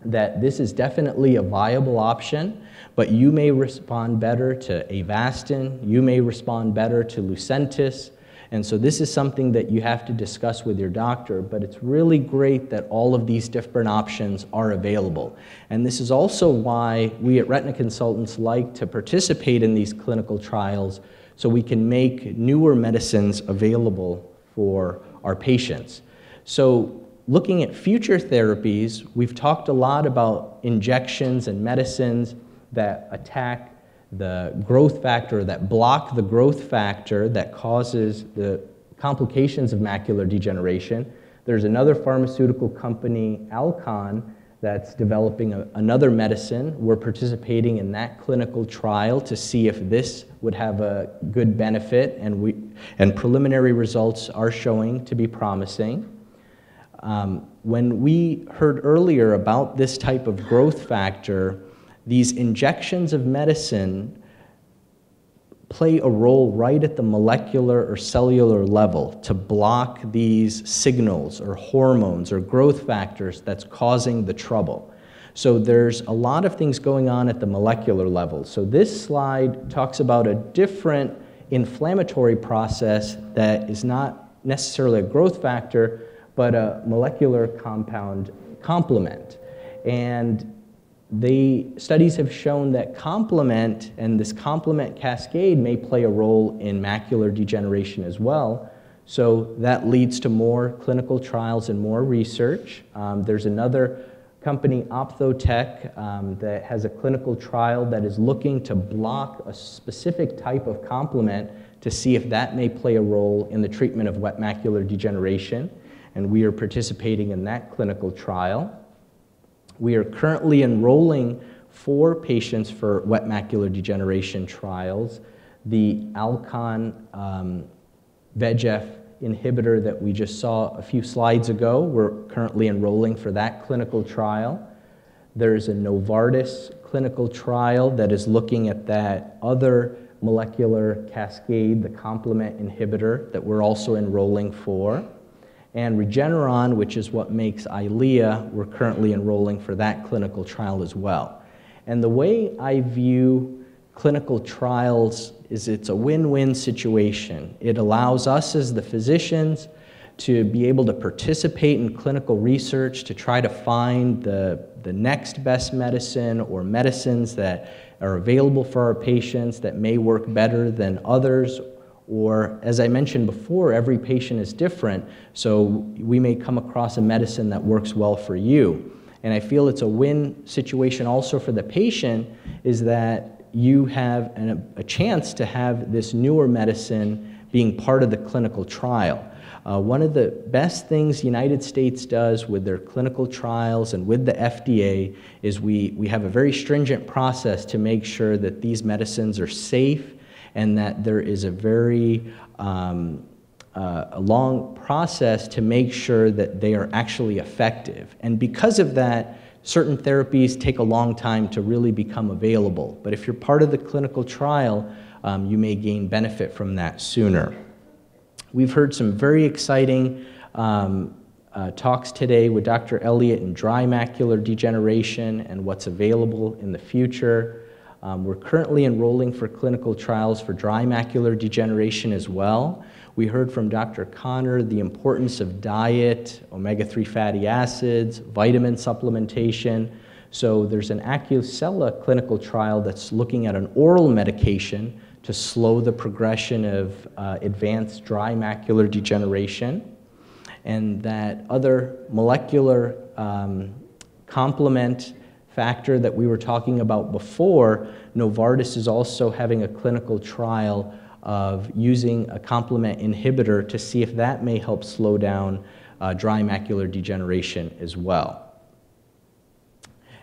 that this is definitely a viable option, but you may respond better to Avastin, you may respond better to Lucentis, and so this is something that you have to discuss with your doctor, but it's really great that all of these different options are available. And this is also why we at Retina Consultants like to participate in these clinical trials so we can make newer medicines available for our patients. So looking at future therapies, we've talked a lot about injections and medicines that attack the growth factor, that block the growth factor that causes the complications of macular degeneration. There's another pharmaceutical company, Alcon, that's developing another medicine. We're participating in that clinical trial to see if this would have a good benefit, and preliminary results are showing to be promising. When we heard earlier about this type of growth factor, these injections of medicine play a role right at the molecular or cellular level to block these signals or hormones or growth factors that's causing the trouble. So there's a lot of things going on at the molecular level. So this slide talks about a different inflammatory process that is not necessarily a growth factor, but a molecular compound complement. And studies have shown that complement and this complement cascade may play a role in macular degeneration as well. So that leads to more clinical trials and more research. There's another company, Opthotech, that has a clinical trial that is looking to block a specific type of complement to see if that may play a role in the treatment of wet macular degeneration. And we are participating in that clinical trial. We are currently enrolling 4 patients for wet macular degeneration trials. The Alcon VEGF inhibitor that we just saw a few slides ago, we're currently enrolling for that clinical trial. There's a Novartis clinical trial that is looking at that other molecular cascade, the complement inhibitor, that we're also enrolling for. And Regeneron, which is what makes Eylea, we're currently enrolling for that clinical trial as well. And the way I view clinical trials is it's a win-win situation. It allows us as the physicians to be able to participate in clinical research to try to find the next best medicine or medicines that are available for our patients that may work better than others. Or, as I mentioned before, every patient is different, so we may come across a medicine that works well for you. And I feel it's a win situation also for the patient, is that you have a chance to have this newer medicine being part of the clinical trial. One of the best things the United States does with their clinical trials and with the FDA is we have a very stringent process to make sure that these medicines are safe and that there is a very a long process to make sure that they are actually effective. And because of that, certain therapies take a long time to really become available. But if you're part of the clinical trial, you may gain benefit from that sooner. We've heard some very exciting talks today with Dr. Elliott in dry macular degeneration and what's available in the future. We're currently enrolling for clinical trials for dry macular degeneration as well. We heard from Dr. Connor the importance of diet, omega-3 fatty acids, vitamin supplementation. So there's an Acucella clinical trial that's looking at an oral medication to slow the progression of advanced dry macular degeneration, and that other molecular complement factor that we were talking about before, Novartis is also having a clinical trial of using a complement inhibitor to see if that may help slow down dry macular degeneration as well.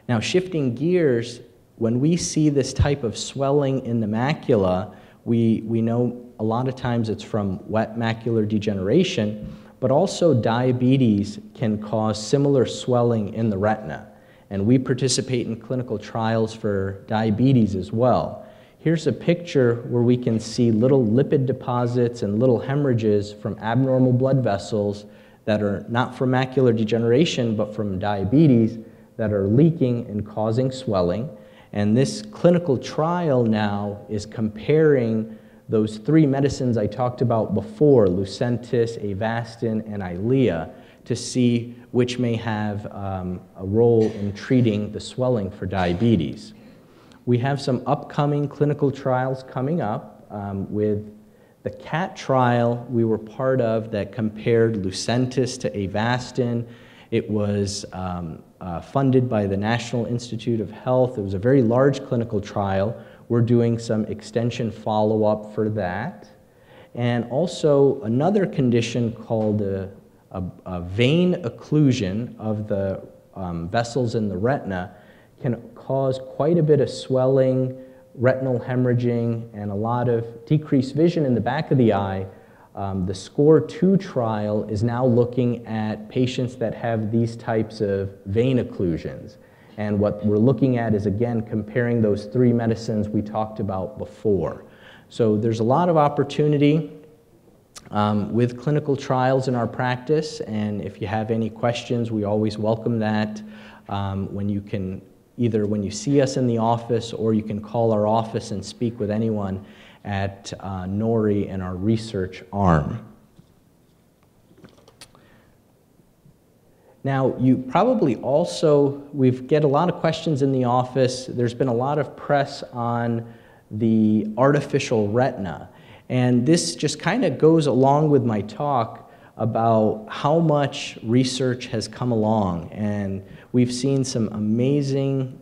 Now, shifting gears, when we see this type of swelling in the macula, we know a lot of times it's from wet macular degeneration, but also diabetes can cause similar swelling in the retina. And we participate in clinical trials for diabetes as well. Here's a picture where we can see little lipid deposits and little hemorrhages from abnormal blood vessels that are not from macular degeneration, but from diabetes that are leaking and causing swelling. And this clinical trial now is comparing those three medicines I talked about before, Lucentis, Avastin, and Eylea, to see which may have a role in treating the swelling for diabetes. We have some upcoming clinical trials coming up with the CAT trial we were part of that compared Lucentis to Avastin. It was funded by the National Institute of Health. It was a very large clinical trial. We're doing some extension follow-up for that. And also another condition called a vein occlusion of the vessels in the retina can cause quite a bit of swelling, retinal hemorrhaging, and a lot of decreased vision in the back of the eye. The SCORE2 trial is now looking at patients that have these types of vein occlusions. And what we're looking at is, again, comparing those three medicines we talked about before. So there's a lot of opportunity with clinical trials in our practice, and if you have any questions, we always welcome that when you can, either when you see us in the office or you can call our office and speak with anyone at NORI and our research arm. Now, you probably also, we get a lot of questions in the office. There's been a lot of press on the artificial retina. And this just kind of goes along with my talk about how much research has come along. And we've seen some amazing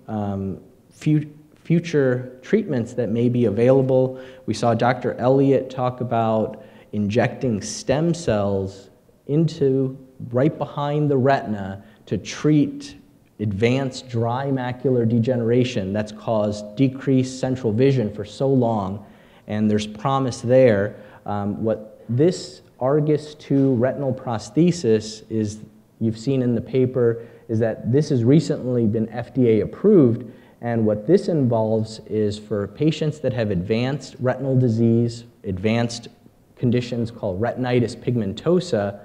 future treatments that may be available. We saw Dr. Elliott talk about injecting stem cells into right behind the retina to treat advanced dry macular degeneration that's caused decreased central vision for so long, and there's promise there. What this Argus 2 retinal prosthesis is, you've seen in the paper, is that this has recently been FDA approved, and what this involves is for patients that have advanced retinal disease, advanced conditions called retinitis pigmentosa,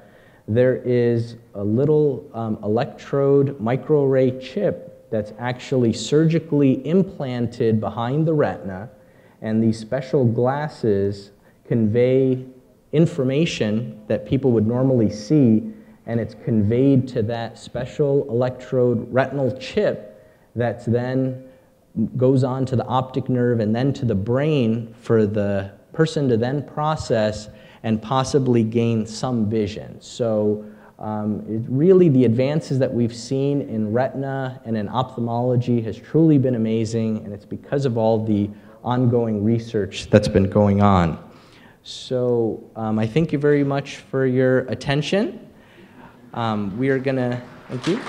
there is a little electrode microarray chip that's actually surgically implanted behind the retina, and these special glasses convey information that people would normally see, and it's conveyed to that special electrode retinal chip that's then goes on to the optic nerve and then to the brain for the person to then process and possibly gain some vision. So really the advances that we've seen in retina and in ophthalmology has truly been amazing, and it's because of all the ongoing research that's been going on. So I thank you very much for your attention. We are gonna, thank you.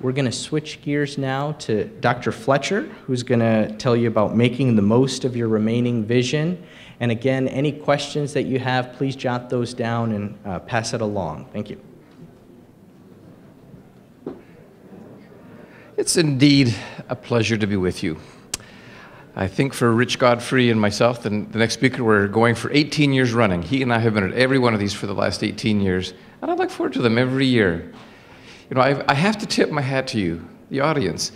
We're going to switch gears now to Dr. Fletcher, who's going to tell you about making the most of your remaining vision. And again, any questions that you have, please jot those down and pass it along. Thank you. It's indeed a pleasure to be with you. I think for Rich Godfrey and myself, the next speaker, we're going for 18 years running. He and I have been at every one of these for the last 18 years, and I look forward to them every year. You know, I have to tip my hat to you, the audience.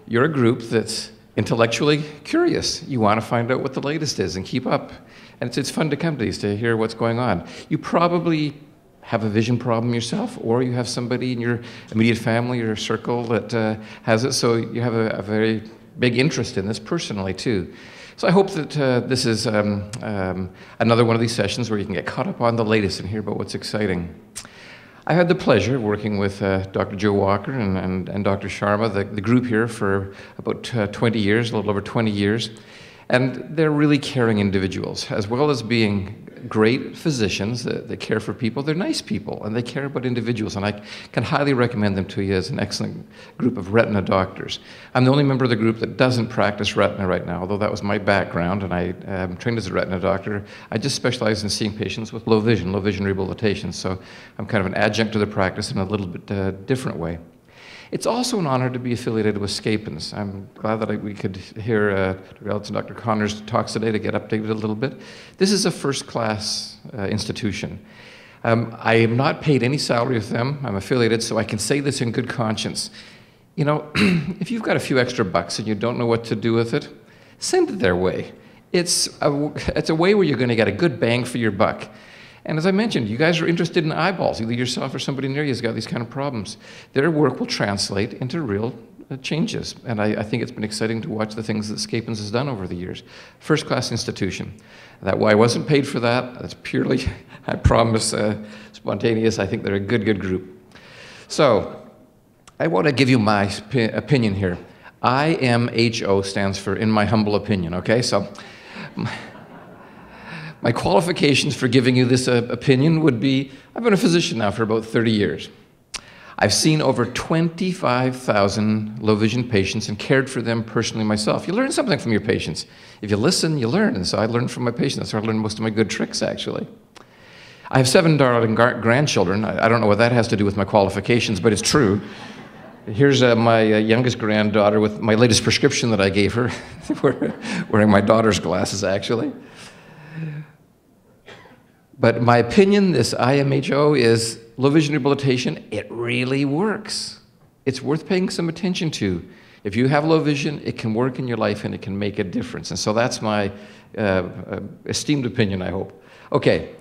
You're a group that's intellectually curious. You want to find out what the latest is and keep up. And it's fun to come to these to hear what's going on. You probably have a vision problem yourself, or you have somebody in your immediate family or circle that has it, so you have a very big interest in this personally too. So I hope that this is another one of these sessions where you can get caught up on the latest and hear about what's exciting. I had the pleasure of working with Dr. Joe Walker and Dr. Sharma, the group here, for about 20 years, a little over 20 years. And they're really caring individuals, as well as being great physicians that care for people. They're nice people, and they care about individuals, and I can highly recommend them to you as an excellent group of retina doctors. I'm the only member of the group that doesn't practice retina right now, although that was my background, and I am trained as a retina doctor. I just specialize in seeing patients with low vision rehabilitation, so I'm kind of an adjunct to the practice in a little bit different way. It's also an honor to be affiliated with Scapins. I'm glad that we could hear Dr. Ellis and Dr. Connors' talks today to get updated a little bit. This is a first-class institution. I am not paid any salary with them. I'm affiliated, so I can say this in good conscience. You know, if you've got a few extra bucks and you don't know what to do with it, send it their way. It's a way where you're going to get a good bang for your buck. And as I mentioned, you guys are interested in eyeballs. Either yourself or somebody near you has got these kind of problems. Their work will translate into real changes. And I think it's been exciting to watch the things that Scapins has done over the years. First-class institution. I wasn't paid for that. That's purely, I promise, spontaneous. I think they're a good group. So I want to give you my opinion here. IMHO stands for in my humble opinion, okay? So my qualifications for giving you this opinion would be, I've been a physician now for about 30 years. I've seen over 25,000 low vision patients and cared for them personally myself. You learn something from your patients. If you listen, you learn, and so I learned from my patients. That's where I learned most of my good tricks, actually. I have 7 darling grandchildren. I don't know what that has to do with my qualifications, but it's true. Here's my youngest granddaughter with my latest prescription that I gave her, wearing my daughter's glasses, actually. But my opinion, this IMHO, is low vision rehabilitation, it really works. It's worth paying some attention to. If you have low vision, it can work in your life and it can make a difference. And so that's my esteemed opinion, I hope. Okay,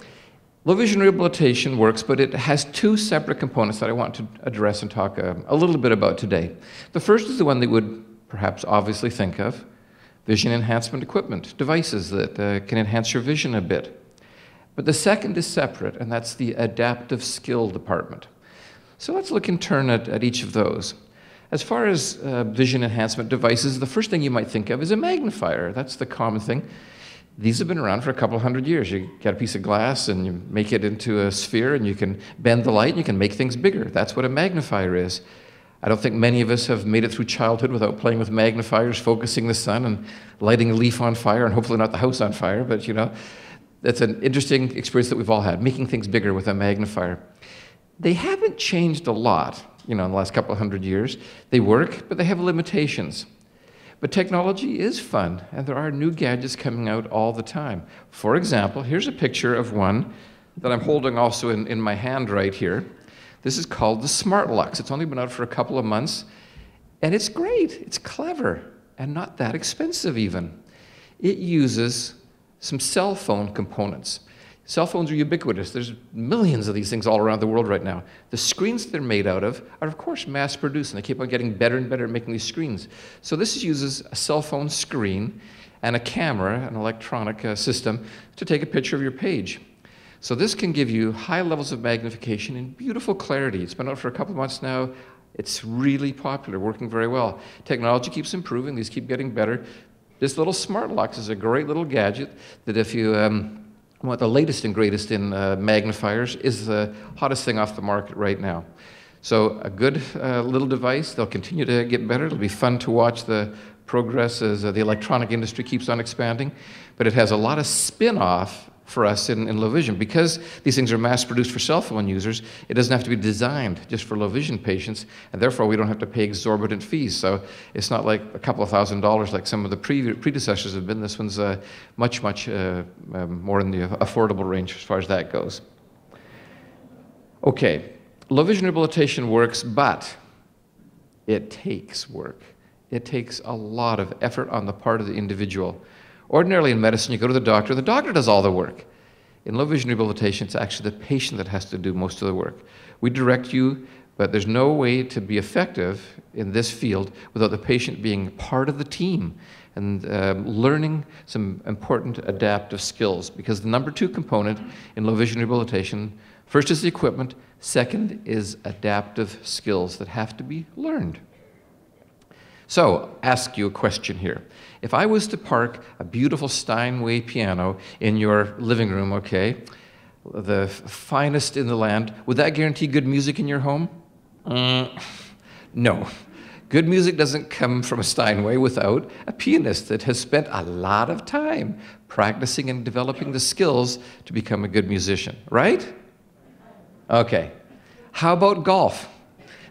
low vision rehabilitation works, but it has 2 separate components that I want to address and talk a little bit about today. The first is the one that you would perhaps obviously think of, vision enhancement equipment, devices that can enhance your vision a bit. But the second is separate, and that's the adaptive skill department. So let's look in turn at each of those. As far as vision enhancement devices, the first thing you might think of is a magnifier. That's the common thing. These have been around for a couple hundred years. You get a piece of glass and you make it into a sphere and you can bend the light and you can make things bigger. That's what a magnifier is. I don't think many of us have made it through childhood without playing with magnifiers, focusing the sun and lighting a leaf on fire, and hopefully not the house on fire, but you know, that's an interesting experience that we've all had, making things bigger with a magnifier. They haven't changed a lot, you know, in the last couple of hundred years. They work, but they have limitations. But technology is fun, and there are new gadgets coming out all the time. For example, here's a picture of one that I'm holding also in my hand right here. This is called the Smart Lux. It's only been out for a couple of months, and it's great. It's clever and not that expensive even. It uses some cell phone components. Cell phones are ubiquitous. There's millions of these things all around the world right now. The screens they're made out of are, of course, mass-produced, and they keep on getting better and better at making these screens. So this uses a cell phone screen and a camera, an electronic system, to take a picture of your page. So this can give you high levels of magnification and beautiful clarity. It's been out for a couple of months now. It's really popular, working very well. Technology keeps improving. These keep getting better. This little Smart Lux is a great little gadget that if you want the latest and greatest in magnifiers, is the hottest thing off the market right now. So a good little device. They'll continue to get better. It'll be fun to watch the progress as the electronic industry keeps on expanding. But it has a lot of spin-off for us in low vision. Because these things are mass-produced for cell phone users, it doesn't have to be designed just for low vision patients, and therefore we don't have to pay exorbitant fees. So it's not like a couple of $1,000s like some of the predecessors have been. This one's much more in the affordable range as far as that goes. Okay, low vision rehabilitation works, but it takes work. It takes a lot of effort on the part of the individual. Ordinarily in medicine, you go to the doctor does all the work. In low vision rehabilitation, it's actually the patient that has to do most of the work. We direct you, but there's no way to be effective in this field without the patient being part of the team and learning some important adaptive skills. Because the number 2 component in low vision rehabilitation, first is the equipment, second is adaptive skills that have to be learned. So, ask you a question here. If I was to park a beautiful Steinway piano in your living room, okay, the finest in the land, would that guarantee good music in your home? No. Good music doesn't come from a Steinway without a pianist that has spent a lot of time practicing and developing the skills to become a good musician, right? Okay. How about golf?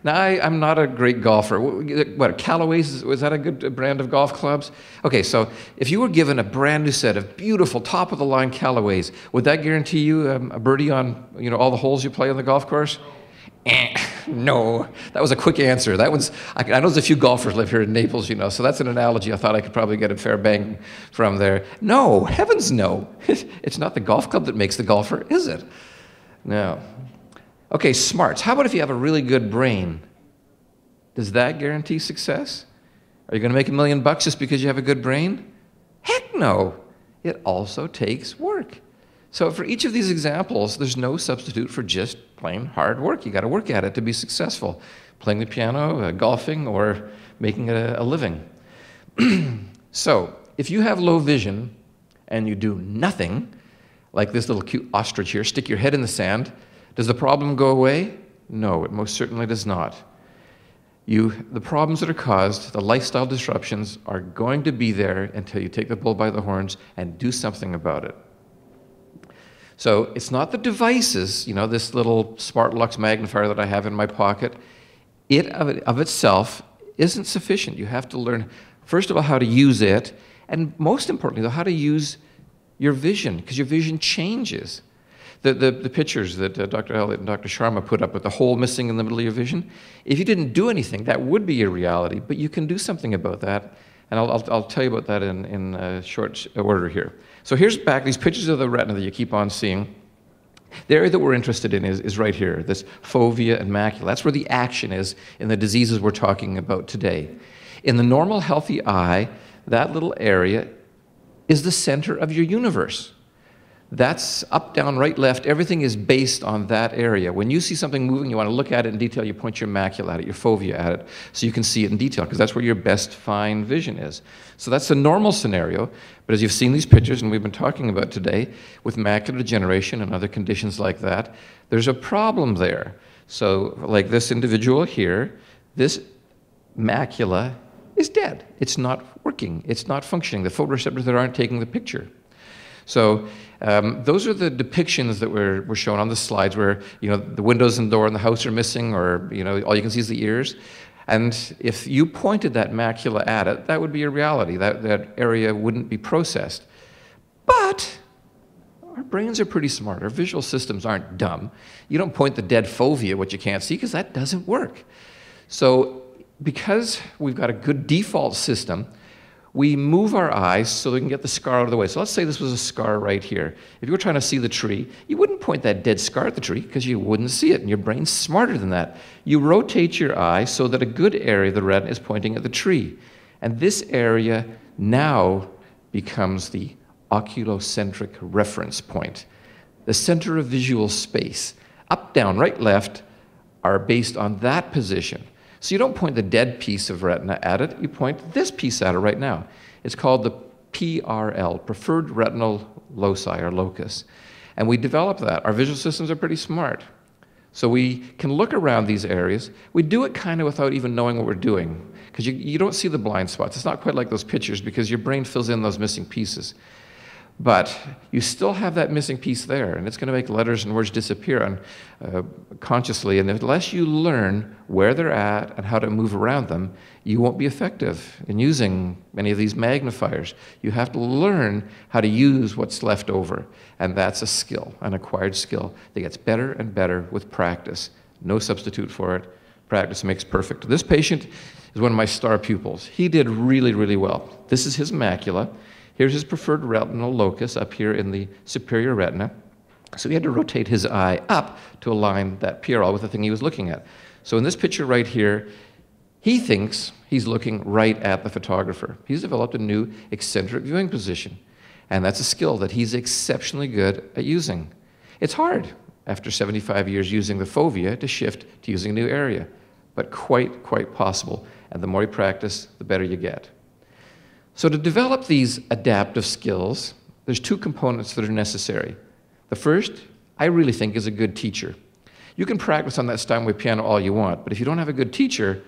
Now, I'm not a great golfer. What, Callaway's, was that a good brand of golf clubs? Okay, so if you were given a brand new set of beautiful, top-of-the-line Callaway's, would that guarantee you a birdie on all the holes you play on the golf course? No, that was a quick answer. That one's, I know there's a few golfers live here in Naples, so that's an analogy I thought I could probably get a fair bang from there. No, heavens no. It's not the golf club that makes the golfer, is it? No. Okay, smarts. How about if you have a really good brain? Does that guarantee success? Are you going to make $1 million just because you have a good brain? Heck no. It also takes work. So for each of these examples, there's no substitute for just plain hard work. You got to work at it to be successful. Playing the piano, golfing, or making a living. So if you have low vision and you do nothing, like this little cute ostrich here, stick your head in the sand, does the problem go away? No, it most certainly does not. The problems that are caused, the lifestyle disruptions, are going to be there until you take the bull by the horns and do something about it. So it's not the devices, this little Smart Lux magnifier that I have in my pocket. It of itself isn't sufficient. You have to learn, first of all, how to use it, and most importantly, though, how to use your vision, because your vision changes. The pictures that Dr. Elliott and Dr. Sharma put up with the hole missing in the middle of your vision, if you didn't do anything, that would be your reality, but you can do something about that, and I'll tell you about that in short order here. So here's back these pictures of the retina that you keep on seeing. The area that we're interested in is right here, this fovea and macula. That's where the action is in the diseases we're talking about today. In the normal, healthy eye, that little area is the center of your universe. That's up, down, right, left. Everything is based on that area. When you see something moving, you want to look at it in detail, you point your macula at it, your fovea at it, so you can see it in detail, because that's where your best fine vision is. So that's the normal scenario, but as you've seen these pictures, and we've been talking about today, with macular degeneration and other conditions like that, there's a problem there. So like this individual here, this macula is dead. It's not working. It's not functioning. The photoreceptors that aren't taking the picture. So those are the depictions that were shown on the slides where, the windows and door in the house are missing, or, all you can see is the ears. And if you pointed that macula at it, that would be a reality. That area wouldn't be processed. But our brains are pretty smart. Our visual systems aren't dumb. You don't point the dead fovea, what you can't see, because that doesn't work. So because we've got a good default system, we move our eyes so we can get the scar out of the way. So let's say this was a scar right here. If you were trying to see the tree, you wouldn't point that dead scar at the tree because you wouldn't see it, and your brain's smarter than that. You rotate your eye so that a good area of the retina is pointing at the tree. And this area now becomes the oculocentric reference point. The center of visual space. Up, down, right, left are based on that position. So you don't point the dead piece of retina at it, you point this piece at it right now. It's called the PRL, Preferred Retinal Loci or Locus. And we developed that. Our visual systems are pretty smart. So we can look around these areas. We do it kind of without even knowing what we're doing, because you don't see the blind spots. It's not quite like those pictures because your brain fills in those missing pieces. But you still have that missing piece there, and it's going to make letters and words disappear consciously. And unless you learn where they're at and how to move around them, you won't be effective in using many of these magnifiers. You have to learn how to use what's left over, and that's a skill, an acquired skill that gets better and better with practice. No substitute for it. Practice makes perfect. This patient is one of my star pupils. He did really, really well. This is his macula. Here's his preferred retinal locus up here in the superior retina. So he had to rotate his eye up to align that PRL with the thing he was looking at. So in this picture right here, he thinks he's looking right at the photographer. He's developed a new eccentric viewing position, and that's a skill that he's exceptionally good at using. It's hard, after 75 years using the fovea, to shift to using a new area, but quite possible. And the more you practice, the better you get. So to develop these adaptive skills, there's two components that are necessary. The first, I really think, is a good teacher. You can practice on that Steinway piano all you want, but if you don't have a good teacher,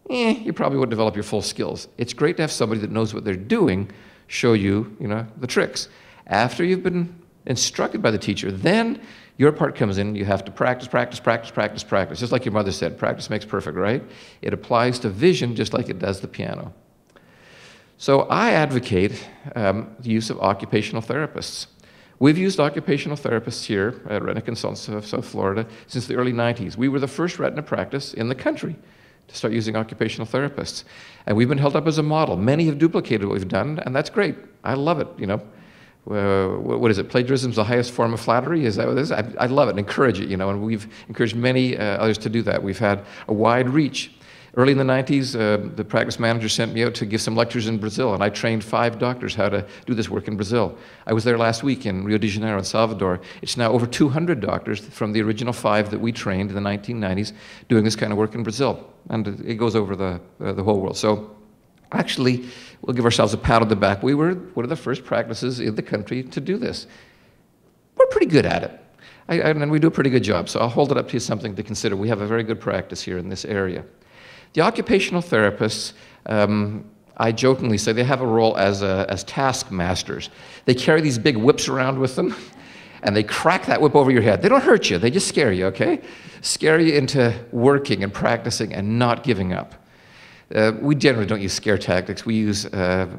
you probably won't develop your full skills. It's great to have somebody that knows what they're doing show you, the tricks. After you've been instructed by the teacher, then your part comes in. You have to practice. Just like your mother said, practice makes perfect, right? It applies to vision just like it does the piano. So I advocate the use of occupational therapists. We've used occupational therapists here at Retina Consultants of South Florida since the early 90s. We were the first retina practice in the country to start using occupational therapists. And we've been held up as a model. Many have duplicated what we've done, and that's great. I love it, what is it? Plagiarism is the highest form of flattery? Is that what it is? I love it and encourage it, and we've encouraged many others to do that. We've had a wide reach. Early in the 90s, the practice manager sent me out to give some lectures in Brazil, and I trained 5 doctors how to do this work in Brazil. I was there last week in Rio de Janeiro and Salvador. It's now over 200 doctors from the original 5 that we trained in the 1990s doing this kind of work in Brazil, and it goes over the whole world. So actually, we'll give ourselves a pat on the back. We were one of the first practices in the country to do this. We're pretty good at it, and we do a pretty good job, so I'll hold it up to you something to consider. We have a very good practice here in this area. The occupational therapists, I jokingly say, they have a role as taskmasters. They carry these big whips around with them, and they crack that whip over your head. They don't hurt you, they just scare you, okay? Scare you into working and practicing and not giving up. We generally don't use scare tactics. We use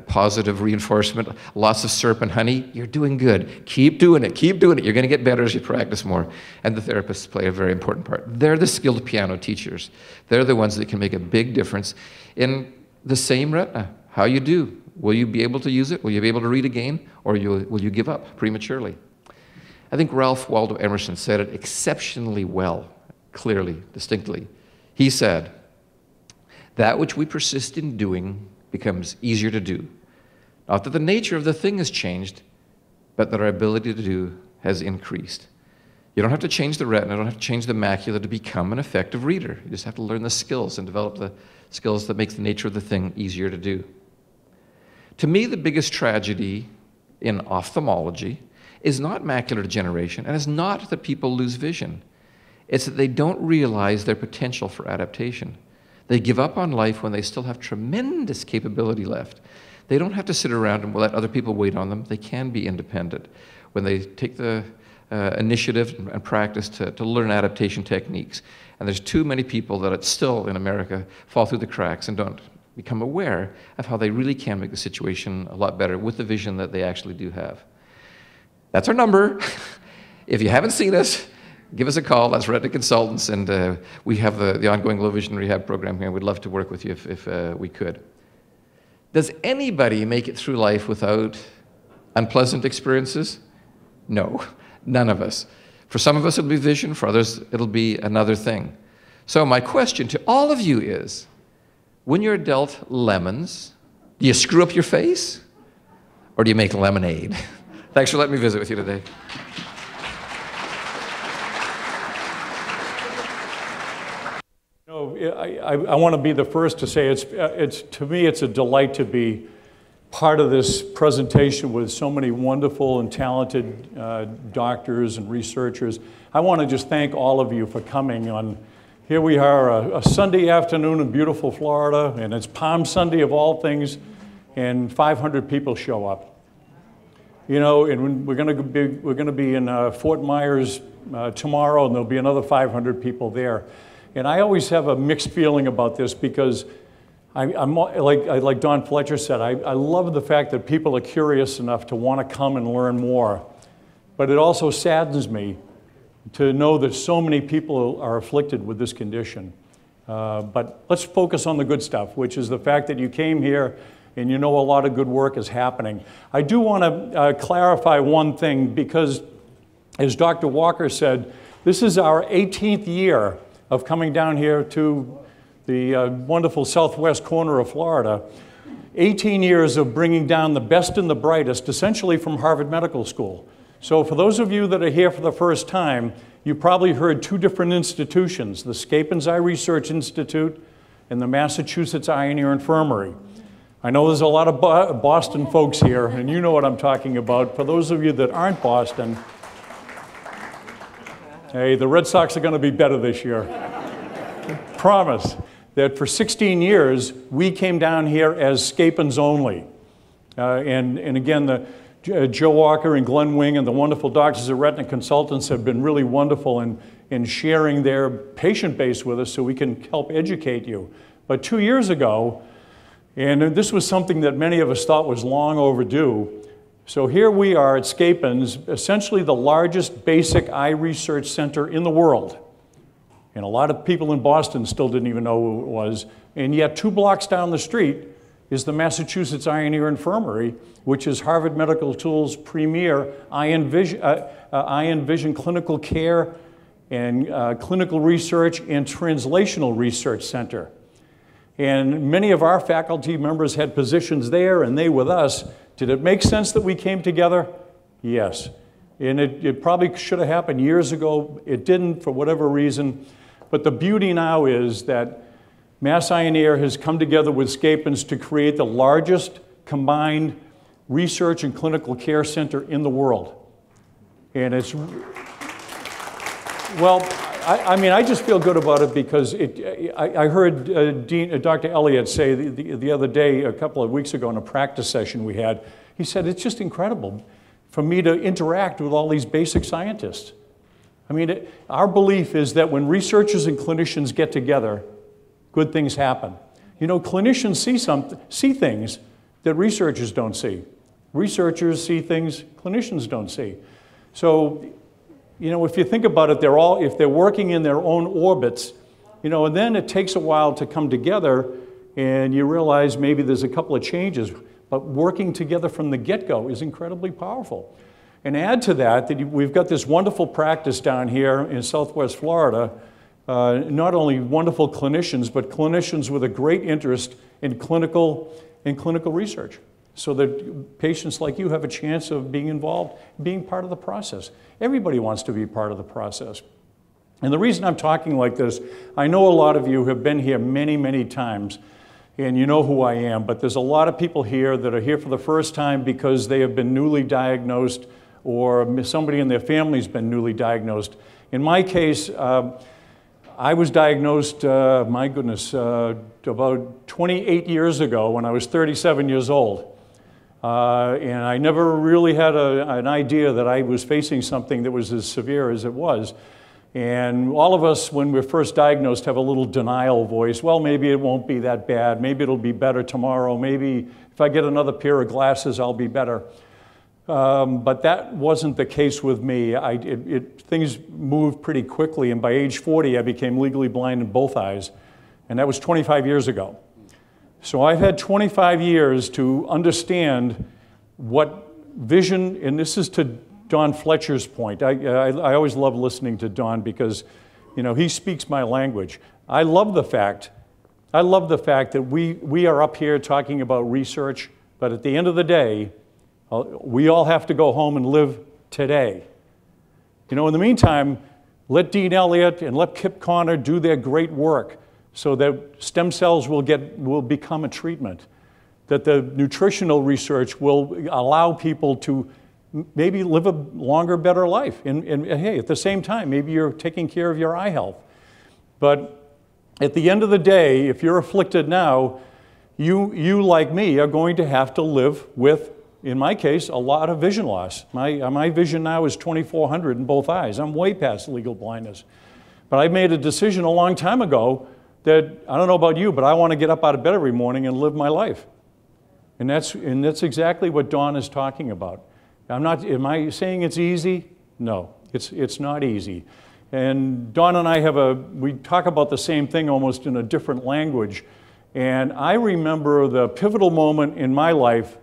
positive reinforcement, lots of syrup and honey. You're doing good. Keep doing it. Keep doing it. You're going to get better as you practice more. And the therapists play a very important part. They're the skilled piano teachers. They're the ones that can make a big difference in the same retina. How you do. Will you be able to use it? Will you be able to read again? Or will you give up prematurely? I think Ralph Waldo Emerson said it exceptionally well, clearly, distinctly. He said, "That which we persist in doing becomes easier to do. Not that the nature of the thing has changed, but that our ability to do has increased." You don't have to change the retina, you don't have to change the macula to become an effective reader. You just have to learn the skills and develop the skills that make the nature of the thing easier to do. To me, the biggest tragedy in ophthalmology is not macular degeneration, and it's not that people lose vision. It's that they don't realize their potential for adaptation. They give up on life when they still have tremendous capability left. They don't have to sit around and let other people wait on them. They can be independent. When they take the initiative and practice to learn adaptation techniques. And there's too many people that still in America fall through the cracks and don't become aware of how they really can make the situation a lot better with the vision that they actually do have. That's our number. If you haven't seen us, give us a call. That's Retina Consultants, and we have the ongoing low vision rehab program here. We'd love to work with you if we could. Does anybody make it through life without unpleasant experiences? No, none of us. For some of us it'll be vision, for others it'll be another thing. So my question to all of you is, when you're dealt lemons, do you screw up your face, or do you make lemonade? Thanks for letting me visit with you today. I want to be the first to say to me it's a delight to be part of this presentation with so many wonderful and talented doctors and researchers. I want to just thank all of you for coming on. Here we are, a Sunday afternoon in beautiful Florida, and it's Palm Sunday of all things, and 500 people show up. You know, and we're going to be in Fort Myers tomorrow, and there'll be another 500 people there. And I always have a mixed feeling about this because I'm like Don Fletcher said, I love the fact that people are curious enough to want to come and learn more. But it also saddens me to know that so many people are afflicted with this condition. But let's focus on the good stuff, which is the fact that you came here and you know a lot of good work is happening. I do want to clarify one thing because, as Dr. Walker said, this is our 18th year of coming down here to the wonderful southwest corner of Florida. 18 years of bringing down the best and the brightest, essentially from Harvard Medical School. So for those of you that are here for the first time, you probably heard two different institutions, the Scapin's Eye Research Institute and the Massachusetts Eye and Ear Infirmary. I know there's a lot of Boston folks here, and you know what I'm talking about. For those of you that aren't Boston, hey, the Red Sox are going to be better this year. Promise that for 16 years, we came down here as Scapin's only. And again, Joe Walker and Glenn Wing and the wonderful doctors at Retina Consultants have been really wonderful in sharing their patient base with us so we can help educate you. But 2 years ago, and this was something that many of us thought was long overdue, so here we are at Scapin's, essentially the largest basic eye research center in the world. And a lot of people in Boston still didn't even know who it was. And yet 2 blocks down the street is the Massachusetts Eye and Ear Infirmary, which is Harvard Medical School's premier eye and vision clinical care and clinical research and translational research center. And many of our faculty members had positions there and they with us. Did it make sense that we came together? Yes. And it probably should have happened years ago. It didn't for whatever reason. But the beauty now is that Mass Eye and Ear has come together with Scapin's to create the largest combined research and clinical care center in the world. And it's, well, I mean, I just feel good about it because I heard Dr. Elliott say the other day, a couple of weeks ago in a practice session we had, he said, it's just incredible for me to interact with all these basic scientists. I mean, our belief is that when researchers and clinicians get together, good things happen. You know, clinicians see things that researchers don't see. Researchers see things clinicians don't see. So, you know, if you think about it, if they're working in their own orbits, you know, and then it takes a while to come together and you realize maybe there's a couple of changes, but working together from the get-go is incredibly powerful. And add to that, we've got this wonderful practice down here in Southwest Florida, not only wonderful clinicians, but clinicians with a great interest in clinical research, so that patients like you have a chance of being involved, being part of the process. Everybody wants to be part of the process. And the reason I'm talking like this, I know a lot of you have been here many, many times, and you know who I am, but there's a lot of people here that are here for the first time because they have been newly diagnosed or somebody in their family's been newly diagnosed. In my case, I was diagnosed, my goodness, about 28 years ago when I was 37 years old. And I never really had an idea that I was facing something that was as severe as it was. And all of us, when we're first diagnosed, have a little denial voice. Well, maybe it won't be that bad. Maybe it'll be better tomorrow. Maybe if I get another pair of glasses, I'll be better. But that wasn't the case with me. Things moved pretty quickly, and by age 40, I became legally blind in both eyes, and that was 25 years ago. So I've had 25 years to understand what vision, and this is to Don Fletcher's point. I always love listening to Don because, you know, he speaks my language. I love the fact that we are up here talking about research, but at the end of the day, we all have to go home and live today. You know, in the meantime, let Dean Elliott and let Kip Connor do their great work so that stem cells will become a treatment, that the nutritional research will allow people to maybe live a longer, better life. And hey, at the same time, maybe you're taking care of your eye health. But at the end of the day, if you're afflicted now, you like me, are going to have to live with, in my case, a lot of vision loss. My vision now is 2400 in both eyes. I'm way past legal blindness. But I made a decision a long time ago that, I don't know about you, but I want to get up out of bed every morning and live my life. And that's exactly what Dawn is talking about. Am I saying it's easy? No, it's not easy. And Dawn and I we talk about the same thing almost in a different language. And I remember the pivotal moment in my life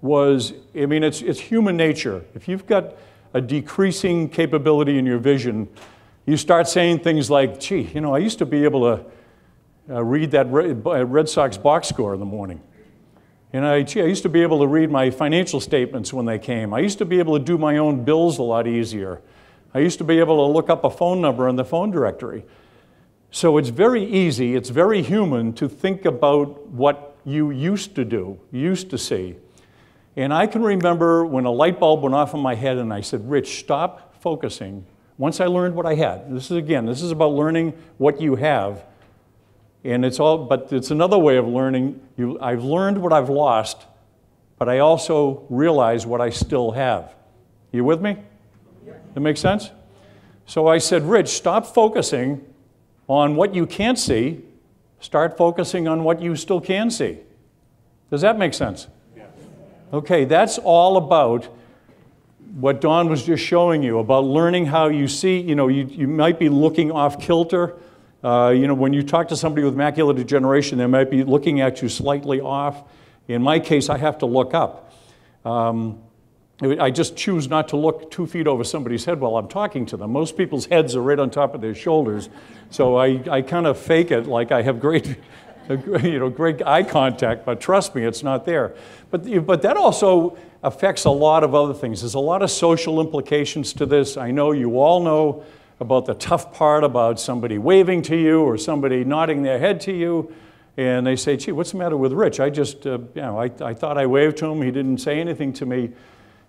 was, I mean, it's human nature. If you've got a decreasing capability in your vision, you start saying things like, gee, you know, I used to be able to read that Red Sox box score in the morning. And I used to be able to read my financial statements when they came. I used to be able to do my own bills a lot easier. I used to be able to look up a phone number in the phone directory. So it's very easy, it's very human to think about what you used to do, used to see. And I can remember when a light bulb went off in my head and I said, Rich, stop focusing. Once I learned what I had, this is about learning what you have. And but it's another way of learning. I've learned what I've lost, but I also realize what I still have. You with me? That makes sense? So I said, Rich, stop focusing on what you can't see. Start focusing on what you still can see. Does that make sense? Yes. Okay, that's all about what Dawn was just showing you, about learning how you see. You know, you might be looking off kilter. You know, when you talk to somebody with macular degeneration, they might be looking at you slightly off. In my case, I have to look up. I just choose not to look 2 feet over somebody's head while I'm talking to them. Most people's heads are right on top of their shoulders, so I kind of fake it like I have great eye contact, but trust me, it's not there. But that also affects a lot of other things. There's a lot of social implications to this. I know you all know about the tough part about somebody waving to you or somebody nodding their head to you, and they say, gee, what's the matter with Rich? I just, I thought I waved to him, he didn't say anything to me.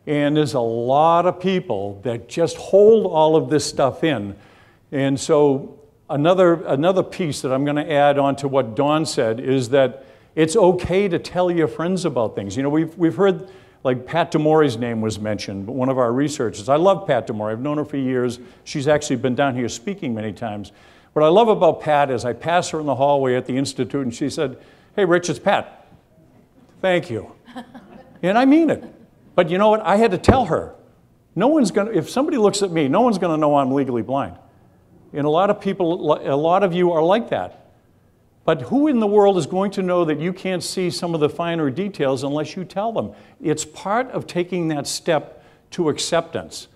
And there's a lot of people that just hold all of this stuff in. And so another piece that I'm going to add on to what Dawn said is that it's okay to tell your friends about things. You know, we've heard, like Pat DeMore's name was mentioned, one of our researchers. I love Pat DeMore. I've known her for years. She's actually been down here speaking many times. What I love about Pat is I pass her in the hallway at the Institute and she said, hey, Rich, it's Pat. Thank you. And I mean it. But you know what? I had to tell her. If somebody looks at me, no one's going to know I'm legally blind. And a lot of you are like that. But who in the world is going to know that you can't see some of the finer details unless you tell them? It's part of taking that step to acceptance.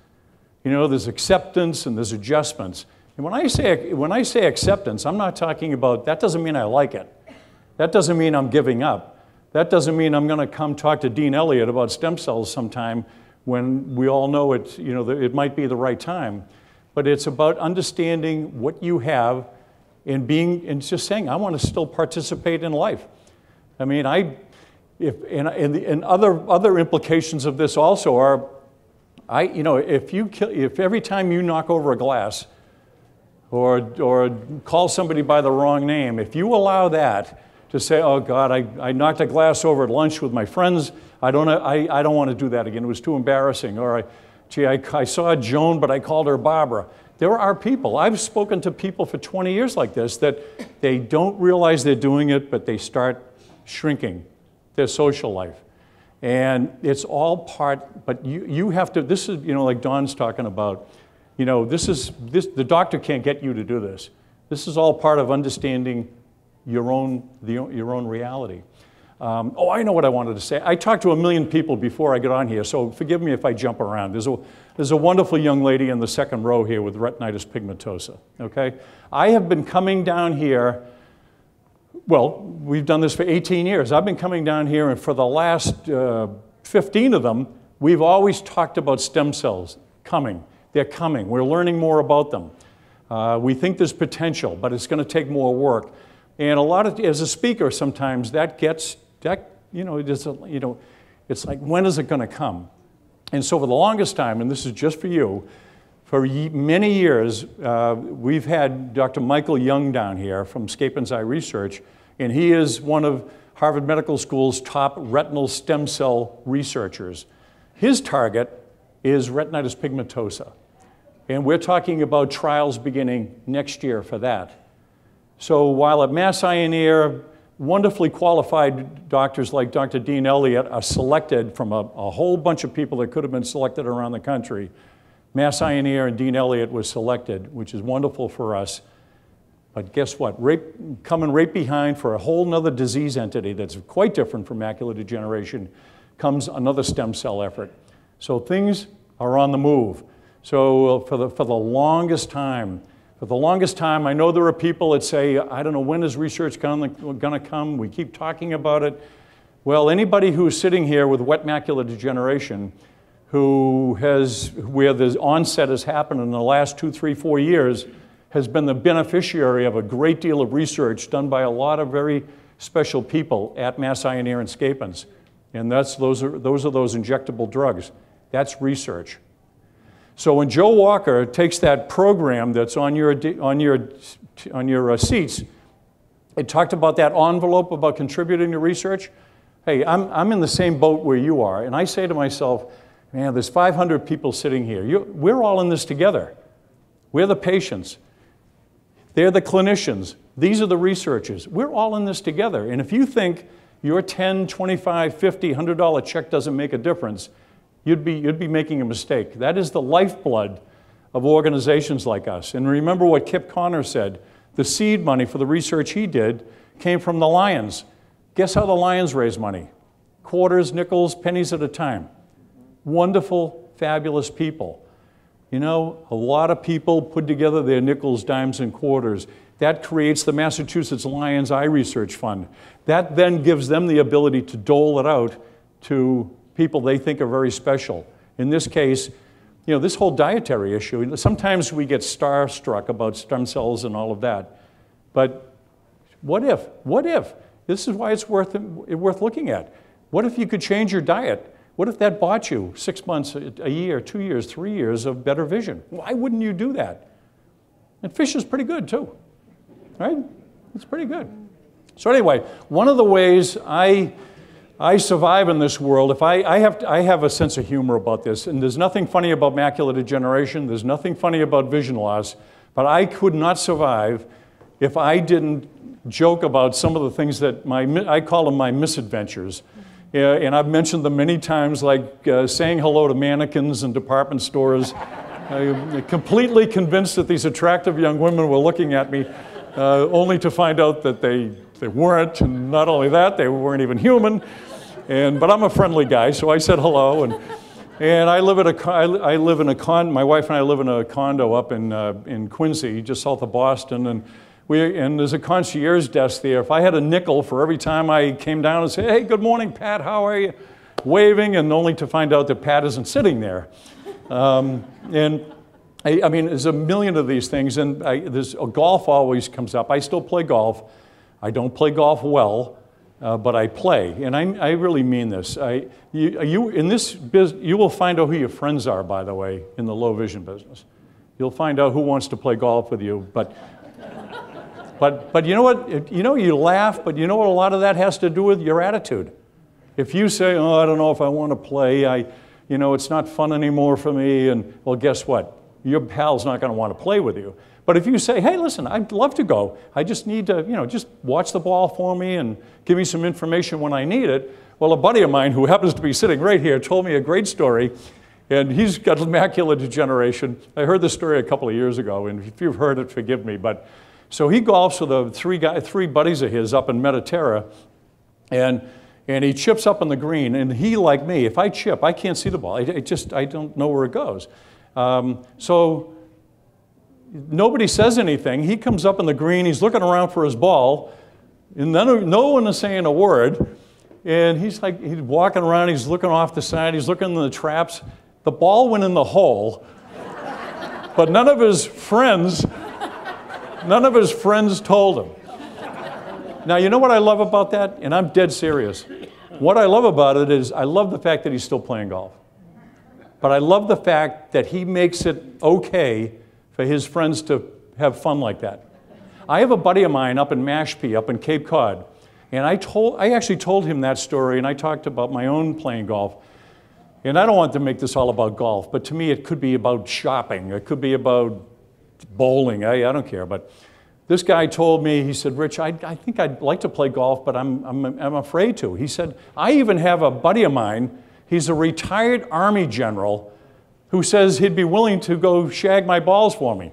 You know, there's acceptance and there's adjustments. And when I say acceptance, I'm not talking about, that doesn't mean I like it. That doesn't mean I'm giving up. That doesn't mean I'm going to come talk to Dean Elliott about stem cells sometime when we all know it might be the right time. But it's about understanding what you have and just saying, I want to still participate in life. I mean, and other implications of this also are, if every time you knock over a glass or call somebody by the wrong name, if you allow that to say, oh God, I knocked a glass over at lunch with my friends, I don't want to do that again, it was too embarrassing. Or, gee, I saw Joan, but I called her Barbara. There are people, I've spoken to people for 20 years like this, that they don't realize they're doing it, but they start shrinking their social life. And it's all part, but you have to, this is, like Don's talking about, the doctor can't get you to do this. This is all part of understanding your own reality. I know what I wanted to say. I talked to 1 million people before I got on here, so forgive me if I jump around. There's a wonderful young lady in the second row here with retinitis pigmentosa, okay? I have been coming down here, well, we've done this for 18 years. I've been coming down here, and for the last 15 of them, we've always talked about stem cells coming. They're coming. We're learning more about them. We think there's potential, but it's going to take more work. And as a speaker, sometimes it's like, when is it going to come? And so for the longest time, and this is just for you, for many years, we've had Dr. Michael Young down here from Scapen's Eye Research, and he is one of Harvard Medical School's top retinal stem cell researchers. His target is retinitis pigmentosa, and we're talking about trials beginning next year for that. So while at Mass Eye and Ear, wonderfully qualified doctors like Dr. Dean Elliott are selected from a whole bunch of people that could have been selected around the country, Mass Eye and Ear and Dean Elliott was selected, which is wonderful for us. But guess what? Coming right behind for a whole nother disease entity that's quite different from macular degeneration comes another stem cell effort. So things are on the move. So for the longest time, I know there are people that say, I don't know, when is research going to come? We keep talking about it. Well, anybody who's sitting here with wet macular degeneration, where the onset has happened in the last 2, 3, 4 years, has been the beneficiary of a great deal of research done by a lot of very special people at Mass Eye and Ear and Scapen's. And those are those injectable drugs. That's research. So when Joe Walker takes that program that's on your seats, it talked about that envelope about contributing to research. Hey, I'm in the same boat where you are, and I say to myself, man, there's 500 people sitting here. We're all in this together. We're the patients. They're the clinicians. These are the researchers. We're all in this together. And if you think your $10, $25, $50, $100 check doesn't make a difference, you'd be making a mistake. That is the lifeblood of organizations like us. And remember what Kip Connor said. The seed money for the research he did came from the Lions. Guess how the Lions raise money? Quarters, nickels, pennies at a time. Wonderful, fabulous people. A lot of people put together their nickels, dimes, and quarters. That creates the Massachusetts Lions Eye Research Fund. That then gives them the ability to dole it out to people they think are very special. In this case, this whole dietary issue, sometimes we get starstruck about stem cells and all of that. But what if? This is why it's worth looking at. What if you could change your diet? What if that bought you 6 months, a year, 2 years, 3 years of better vision? Why wouldn't you do that? And fish is pretty good too, right? It's pretty good. So anyway, one of the ways I survive in this world, I have a sense of humor about this, and there's nothing funny about macular degeneration, there's nothing funny about vision loss, but I could not survive if I didn't joke about some of the things that I call them my misadventures. And I've mentioned them many times, like saying hello to mannequins in department stores. I'm completely convinced that these attractive young women were looking at me, only to find out that they weren't, and not only that, they weren't even human. But I'm a friendly guy, so I said hello. And my wife and I live in a condo up in Quincy, just south of Boston, and there's a concierge desk there. If I had a nickel for every time I came down and said, hey, good morning, Pat, how are you? Waving, and only to find out that Pat isn't sitting there. There's a million of these things, and golf always comes up. I still play golf. I don't play golf well, but I play, and I really mean this. In this business, you will find out who your friends are, by the way, in the low vision business. You'll find out who wants to play golf with you, but you know what? You laugh, but you know what a lot of that has to do with? Your attitude. If you say, oh, I don't know if I want to play, it's not fun anymore for me, and well, guess what? Your pal's not going to want to play with you. But if you say, hey, listen, I'd love to go. I just need to, just watch the ball for me and give me some information when I need it. Well, a buddy of mine who happens to be sitting right here told me a great story, and he's got macular degeneration. I heard this story a couple of years ago, and if you've heard it, forgive me. But so he golfs with three buddies of his up in Mediterra, and he chips up on the green, and he, like me, if I chip, I can't see the ball. I don't know where it goes. So nobody says anything. He comes up on the green, he's looking around for his ball, and no one is saying a word. And he's walking around, he's looking off the side, he's looking in the traps. The ball went in the hole, but none of his friends told him. Now, you know what I love about that? And I'm dead serious. What I love about it is I love the fact that he's still playing golf. But I love the fact that he makes it okay for his friends to have fun like that. I have a buddy of mine up in Mashpee, up in Cape Cod, and I actually told him that story, and I talked about my own playing golf. And I don't want to make this all about golf, but to me it could be about shopping. It could be about bowling. I don't care. But this guy told me, he said, Rich, I think I'd like to play golf, but I'm afraid to. He said, I even have a buddy of mine, he's a retired Army general, who says he'd be willing to go shag my balls for me.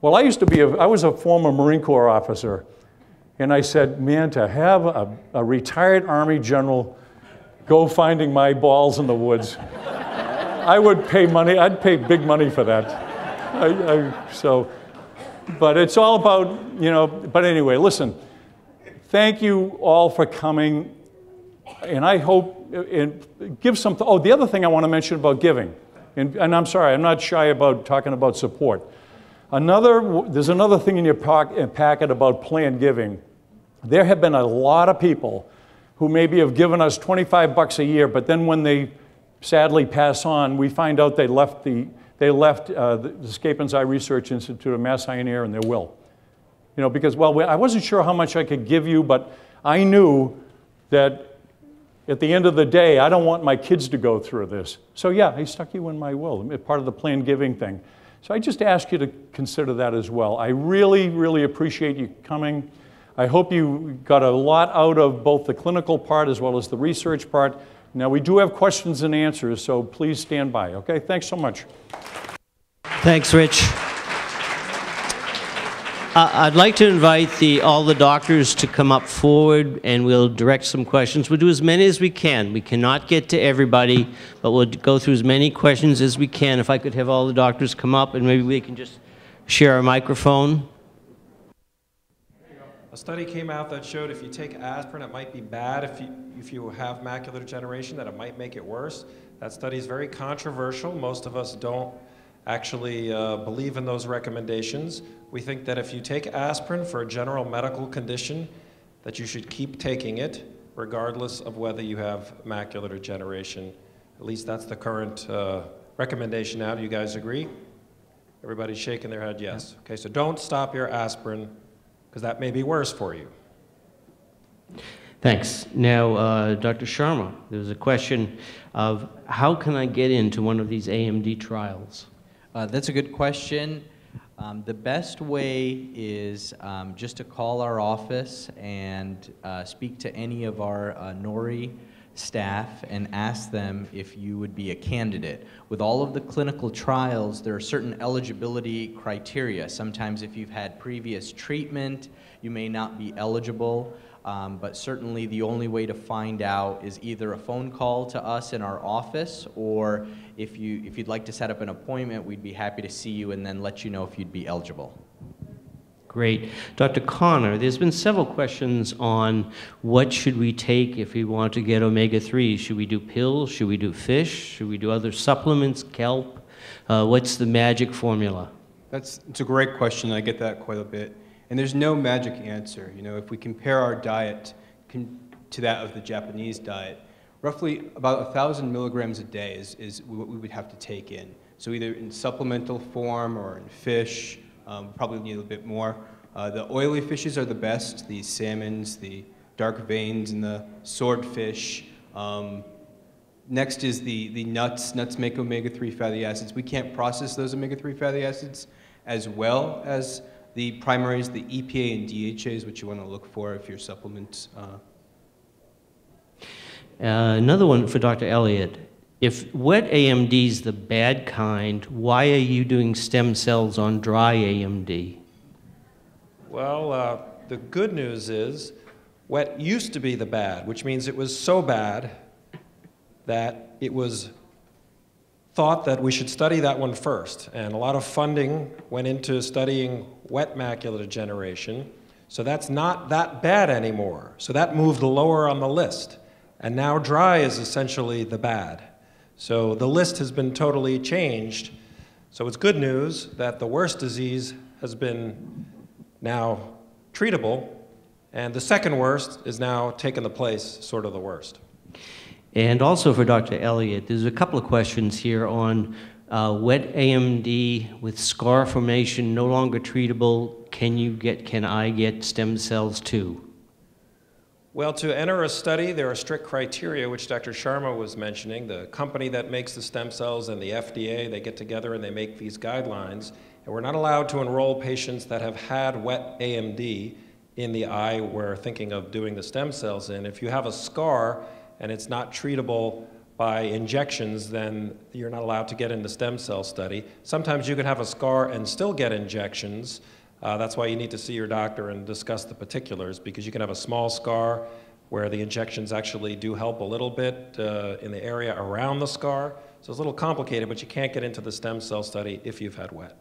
Well, I was a former Marine Corps officer, and I said, man, to have a retired Army general go finding my balls in the woods, I would pay money, I'd pay big money for that. But it's all about, but anyway, listen, thank you all for coming, and I hope, give some, the other thing I want to mention about giving, and I'm sorry, I'm not shy about talking about support. There's another thing in your packet about planned giving. There have been a lot of people who maybe have given us $25 a year, but then when they sadly pass on, we find out they left the Escape and Eye Research Institute of Mass Eye and Ear in their will. Because, well, I wasn't sure how much I could give you, but I knew that at the end of the day, I don't want my kids to go through this. So yeah, I stuck you in my will, part of the planned giving thing. So I just ask you to consider that as well. I really, really appreciate you coming. I hope you got a lot out of both the clinical part as well as the research part. Now, we do have questions and answers, so please stand by, okay? Thanks so much. Thanks, Rich. I'd like to invite all the doctors to come up forward, and we'll direct some questions. We'll do as many as we can. We cannot get to everybody, but we'll go through as many questions as we can. If I could have all the doctors come up, and maybe we can just share a microphone. A study came out that showed if you take aspirin, it might be bad if you have macular degeneration, that it might make it worse. That study is very controversial. Most of us don't actually believe in those recommendations. We think that if you take aspirin for a general medical condition, that you should keep taking it regardless of whether you have macular degeneration. At least that's the current recommendation now. Do you guys agree? Everybody's shaking their head yes. Okay, so don't stop your aspirin, because that may be worse for you. Thanks. Now, Dr. Sharma, there was a question of how can I get into one of these AMD trials? That's a good question. The best way is just to call our office and speak to any of our NORI staff and ask them if you would be a candidate. With all of the clinical trials, there are certain eligibility criteria. Sometimes if you've had previous treatment, you may not be eligible, but certainly the only way to find out is either a phone call to us in our office, or if you'd like to set up an appointment, we'd be happy to see you and then let you know if you'd be eligible. Great. Dr. Connor, there's been several questions on what should we take if we want to get omega-3. Should we do pills? Should we do fish? Should we do other supplements, kelp? What's the magic formula? It's a great question. I get that quite a bit. And there's no magic answer. If we compare our diet to that of the Japanese diet, roughly about 1,000 milligrams a day is what we would have to take in. So either in supplemental form or in fish. Probably need a little bit more. The oily fishes are the best, the salmons, the dark veins, and the swordfish. Next is the nuts. Nuts make omega-3 fatty acids. We can't process those omega-3 fatty acids as well as the primaries, the EPA and DHAs, which you want to look for if your supplements. Another one for Dr. Elliott. If wet AMD is the bad kind, why are you doing stem cells on dry AMD? Well, the good news is wet used to be the bad, which means it was so bad that it was thought that we should study that one first. And a lot of funding went into studying wet macular degeneration. So that's not that bad anymore. So that moved lower on the list. And now dry is essentially the bad. So the list has been totally changed. So it's good news that the worst disease has been now treatable, and the second worst is now taking the place, sort of the worst. And also for Dr. Elliott, there's a couple of questions here on wet AMD with scar formation no longer treatable. Can I get stem cells too? Well, to enter a study, there are strict criteria, which Dr. Sharma was mentioning. The company that makes the stem cells and the FDA, they get together and they make these guidelines. And we're not allowed to enroll patients that have had wet AMD in the eye we're thinking of doing the stem cells in. If you have a scar and it's not treatable by injections, then you're not allowed to get in the stem cell study. Sometimes you can have a scar and still get injections. That's why you need to see your doctor and discuss the particulars, because you can have a small scar where the injections actually do help a little bit in the area around the scar. So it's a little complicated, but you can't get into the stem cell study if you've had wet.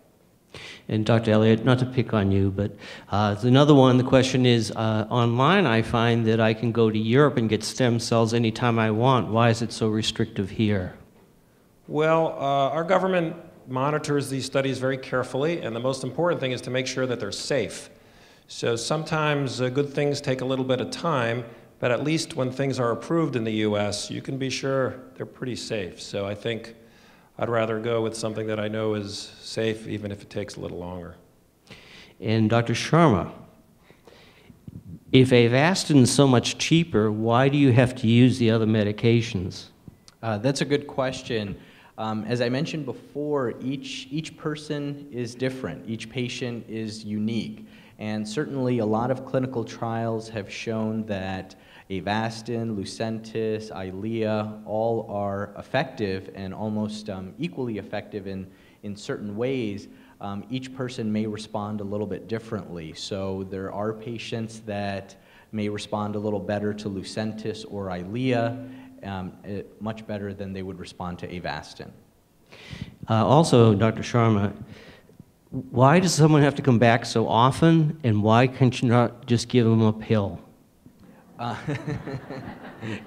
And Dr. Elliott, not to pick on you, but there's another one. The question is, online I find that I can go to Europe and get stem cells anytime I want. Why is it so restrictive here? Well, our government monitors these studies very carefully, and the most important thing is to make sure that they're safe. So sometimes good things take a little bit of time, but at least when things are approved in the US, you can be sure they're pretty safe. So I think I'd rather go with something that I know is safe, even if it takes a little longer. And Dr. Sharma, if Avastin is so much cheaper, why do you have to use the other medications? That's a good question. As I mentioned before, each person is different. Each patient is unique. And certainly a lot of clinical trials have shown that Avastin, Lucentis, Eylea, all are effective and almost equally effective in certain ways. Each person may respond a little bit differently. So there are patients that may respond a little better to Lucentis or Eylea, much better than they would respond to Avastin. Also, Dr. Sharma, why does someone have to come back so often, and why can't you not just give them a pill?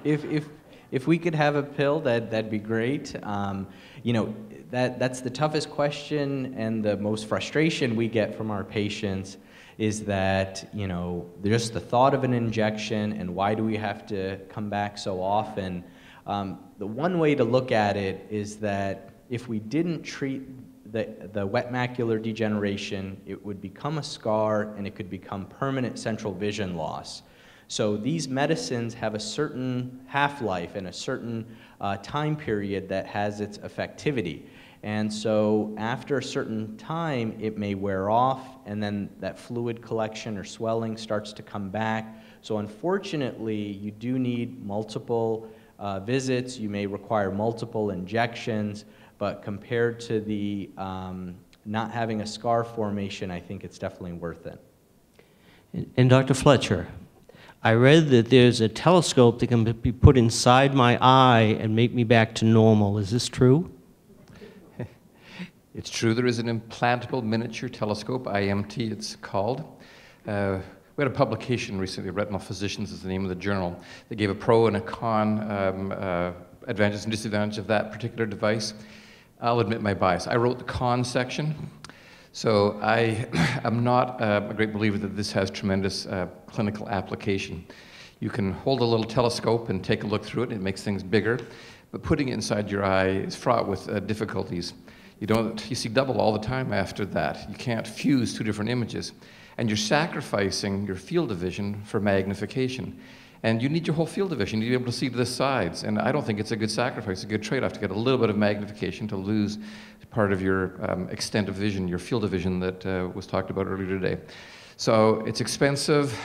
If we could have a pill, that'd be great. You know, that's the toughest question, and the most frustration we get from our patients is that, you know, just the thought of an injection and why do we have to come back so often. The one way to look at it is that if we didn't treat the wet macular degeneration, it would become a scar and it could become permanent central vision loss. So these medicines have a certain half-life and a certain time period that has its effectivity. And so after a certain time, it may wear off, and then that fluid collection or swelling starts to come back. So unfortunately, you do need multiple visits. You may require multiple injections, but compared to the not having a scar formation, I think it's definitely worth it. And Dr. Fletcher, I read that there's a telescope that can be put inside my eye and make me back to normal. Is this true? It's true, there is an implantable miniature telescope, IMT it's called. We had a publication recently, Retinal Physicians is the name of the journal, that gave a pro and a con advantages and disadvantages of that particular device. I'll admit my bias. I wrote the con section, so I am not a great believer that this has tremendous clinical application. You can hold a little telescope and take a look through it, it makes things bigger, but putting it inside your eye is fraught with difficulties. You see double all the time after that. You can't fuse two different images. And you're sacrificing your field of vision for magnification. And you need your whole field of vision. You need to be able to see to the sides. And I don't think it's a good sacrifice, a good trade-off to get a little bit of magnification to lose part of your extent of vision, your field of vision that was talked about earlier today. So it's expensive,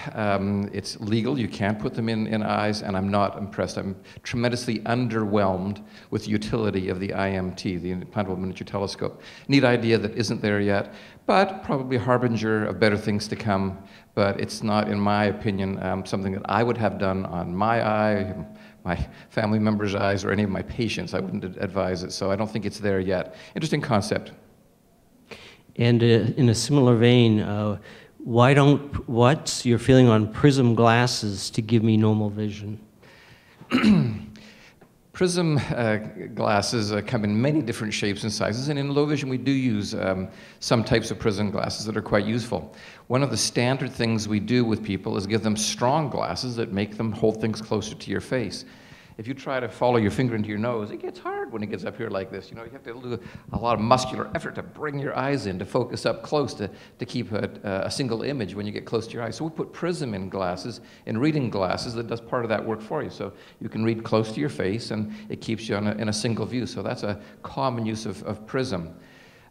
it's legal, you can't put them in eyes, and I'm not impressed. I'm tremendously underwhelmed with the utility of the IMT, the Implantable Miniature Telescope. Neat idea that isn't there yet, but probably a harbinger of better things to come. But it's not, in my opinion, something that I would have done on my eye, my family members' eyes, or any of my patients. I wouldn't advise it, so I don't think it's there yet. Interesting concept. And in a similar vein, what's your feeling on prism glasses to give me normal vision? Prism glasses come in many different shapes and sizes, and in low vision we do use some types of prism glasses that are quite useful. One of the standard things we do with people is give them strong glasses that make them hold things closer to your face. If you try to follow your finger into your nose, it gets hard when it gets up here like this. You know, you have to do a lot of muscular effort to bring your eyes in, to focus up close, to keep a single image when you get close to your eyes. So we put prism in glasses, in reading glasses, that does part of that work for you. So you can read close to your face, and it keeps you in a single view. So that's a common use of prism.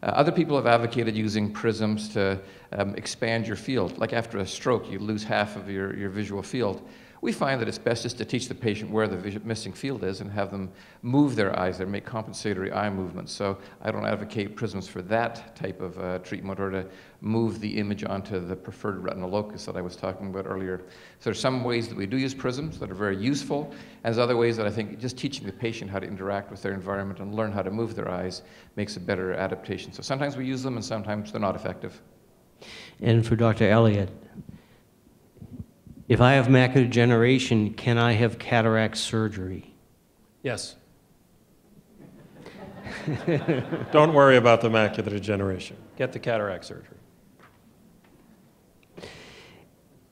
Other people have advocated using prisms to expand your field. Like after a stroke, you lose half of your visual field. We find that it's best just to teach the patient where the missing field is and have them move their eyes there, make compensatory eye movements. So I don't advocate prisms for that type of treatment, or to move the image onto the preferred retinal locus that I was talking about earlier. So there's some ways that we do use prisms that are very useful, and there's other ways that I think just teaching the patient how to interact with their environment and learn how to move their eyes makes a better adaptation. So sometimes we use them and sometimes they're not effective. And for Dr. Elliott, if I have macular degeneration, can I have cataract surgery? Yes. Don't worry about the macular degeneration. Get the cataract surgery.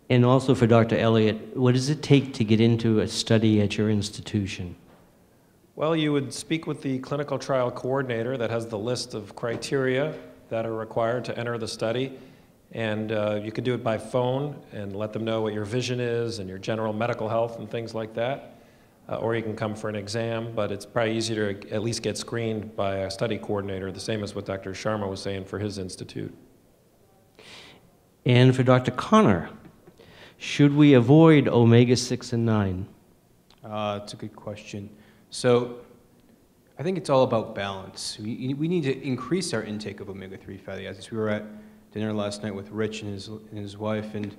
And also for Dr. Elliott, what does it take to get into a study at your institution? Well, you would speak with the clinical trial coordinator that has the list of criteria that are required to enter the study. And you could do it by phone and let them know what your vision is and your general medical health and things like that. Or you can come for an exam, but it's probably easier to at least get screened by a study coordinator, the same as what Dr. Sharma was saying for his institute. And for Dr. Connor, should we avoid omega-6 and 9? It's a good question. So I think it's all about balance. We need to increase our intake of omega-3 fatty acids. We were at dinner last night with Rich and his wife, and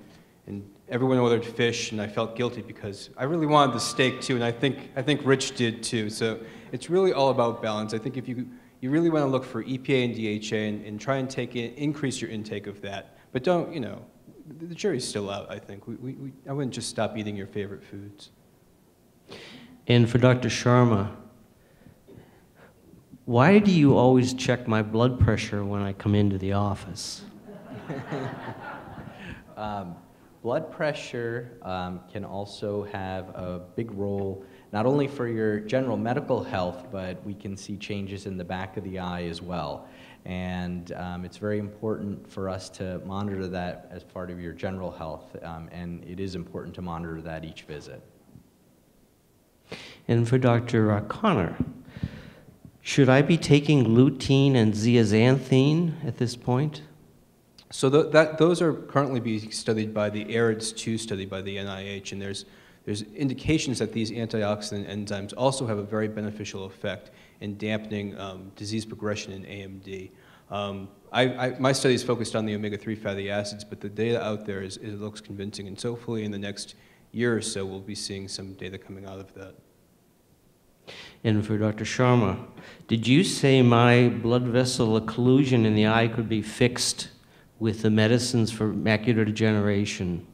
everyone ordered fish, and I felt guilty because I really wanted the steak too, and I think Rich did too. So it's really all about balance. I think if you really want to look for EPA and DHA and try and increase your intake of that, but don't, you know, the jury's still out. I think I wouldn't just stop eating your favorite foods. And for Dr. Sharma, why do you always check my blood pressure when I come into the office? Blood pressure can also have a big role, not only for your general medical health, but we can see changes in the back of the eye as well. And it's very important for us to monitor that as part of your general health, and it is important to monitor that each visit. And for Dr. Connor, should I be taking lutein and zeaxanthine at this point? So those are currently being studied by the ARIDS-2 study by the NIH, and there's indications that these antioxidant enzymes also have a very beneficial effect in dampening disease progression in AMD. My study is focused on the omega-3 fatty acids, but the data out there it looks convincing, and so hopefully in the next year or so we'll be seeing some data coming out of that. And for Dr. Sharma, did you say my blood vessel occlusion in the eye could be fixed with the medicines for macular degeneration?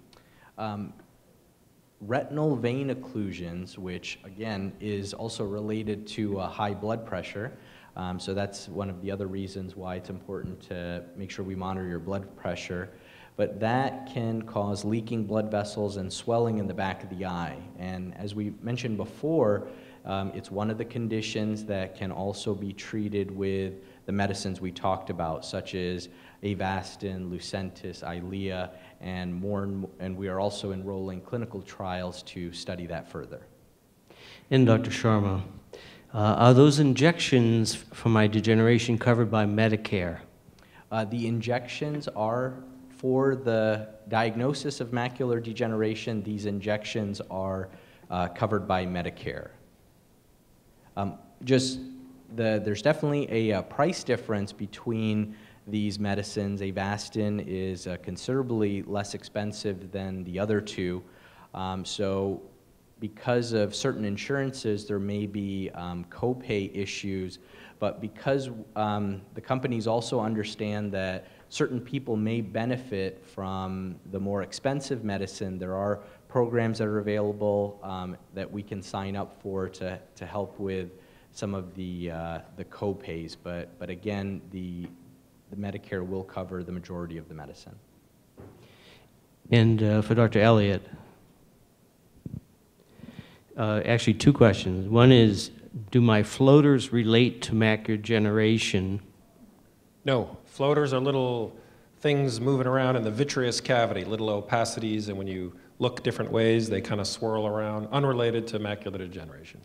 Retinal vein occlusions, which again is also related to high blood pressure, so that's one of the other reasons why it's important to make sure we monitor your blood pressure. But that can cause leaking blood vessels and swelling in the back of the eye. And as we mentioned before, it's one of the conditions that can also be treated with the medicines we talked about, such as Avastin, Lucentis, Eylea, and we are also enrolling clinical trials to study that further. And Dr. Sharma, are those injections for my degeneration covered by Medicare? The injections are for the diagnosis of macular degeneration. These injections are covered by Medicare. There's definitely a price difference between these medicines. Avastin is considerably less expensive than the other two. So because of certain insurances, there may be copay issues, but because the companies also understand that certain people may benefit from the more expensive medicine, there are programs that are available that we can sign up for to help with some of the copays. But again, the Medicare will cover the majority of the medicine. And for Dr. Elliott, actually two questions. One is, do my floaters relate to macular degeneration? No, floaters are little things moving around in the vitreous cavity, little opacities, and when you look different ways, they kind of swirl around, unrelated to macular degeneration.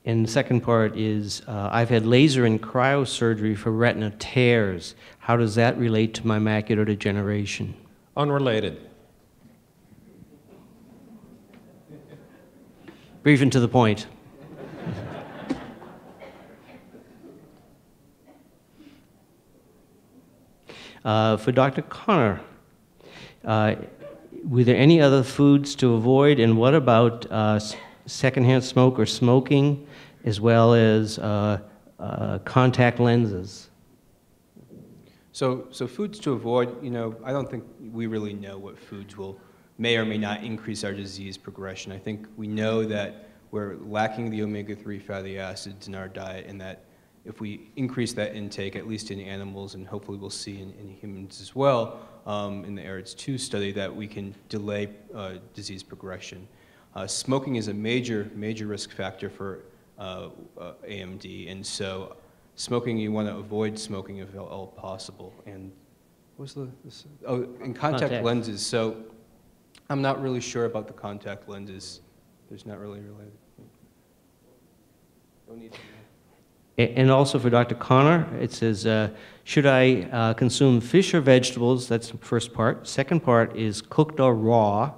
And the second part is, I've had laser and cryosurgery for retina tears. How does that relate to my macular degeneration? Unrelated. Brief and to the point. For Dr. Connor, were there any other foods to avoid, and what about secondhand smoke or smoking, as well as contact lenses? So foods to avoid, I don't think we really know what foods may or may not increase our disease progression. I think we know that we're lacking the omega-3 fatty acids in our diet, and that if we increase that intake, at least in animals, and hopefully we'll see in humans as well, in the AREDS-2 study, that we can delay disease progression. Smoking is a major risk factor for AMD, and so smoking, you want to avoid smoking if at all possible. And what was and contact lenses. So I'm not really sure about the contact lenses. There's not really related. Don't need to know. And also for Dr. Connor, it says, should I consume fish or vegetables? That's the first part. Second part is cooked or raw.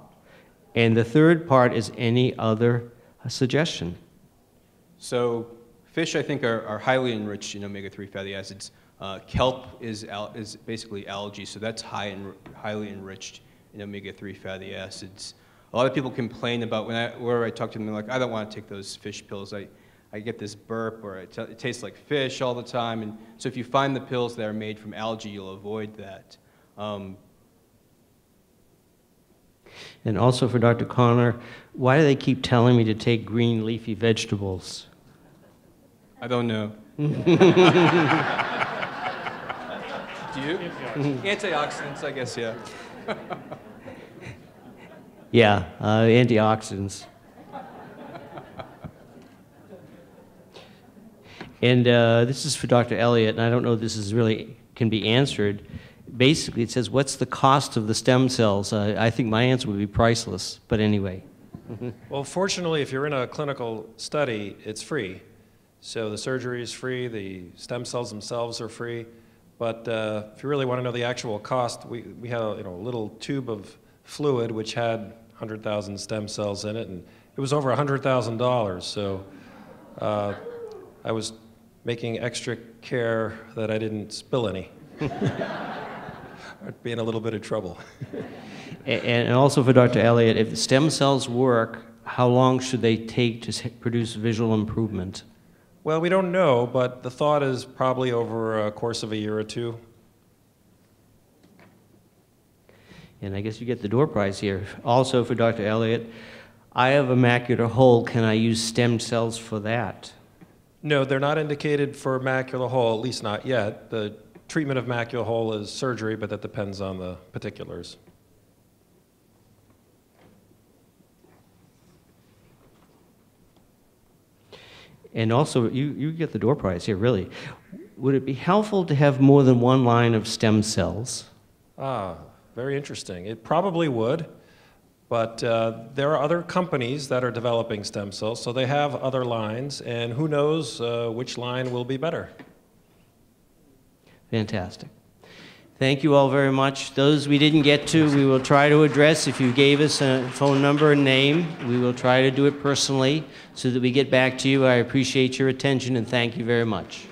And the third part is any other suggestion. So fish, I think, are highly enriched in omega-3 fatty acids. Kelp is basically algae, so that's highly enriched in omega-3 fatty acids. A lot of people complain about wherever I talk to them, they're like, I don't want to take those fish pills. I get this burp, or it tastes like fish all the time. And so if you find the pills that are made from algae, you'll avoid that. And also for Dr. Connor, why do they keep telling me to take green leafy vegetables? I don't know. Do you? Antioxidants, I guess, yeah. Yeah, antioxidants. And this is for Dr. Elliott, and I don't know if this is really can be answered. Basically, it says, what's the cost of the stem cells? I think my answer would be priceless, but anyway. Well, fortunately, if you're in a clinical study, it's free. So the surgery is free, the stem cells themselves are free. But if you really want to know the actual cost, we had a little tube of fluid which had 100,000 stem cells in it, and it was over $100,000. So I was making extra care that I didn't spill any. I'd be in a little bit of trouble. And also for Dr. Elliott, if the stem cells work, how long should they take to produce visual improvement? Well, we don't know, but the thought is probably over a course of a year or two. And I guess you get the door prize here. Also for Dr. Elliott, I have a macular hole. Can I use stem cells for that? No, they're not indicated for macular hole, at least not yet. The treatment of macular hole is surgery, but that depends on the particulars. And also, you get the door prize here, really. would it be helpful to have more than one line of stem cells? Ah, very interesting. It probably would, but there are other companies that are developing stem cells, so they have other lines, and who knows which line will be better. Fantastic. Thank you all very much. Those we didn't get to, we will try to address. If you gave us a phone number and name, we will try to do it personally so that we get back to you. I appreciate your attention and thank you very much.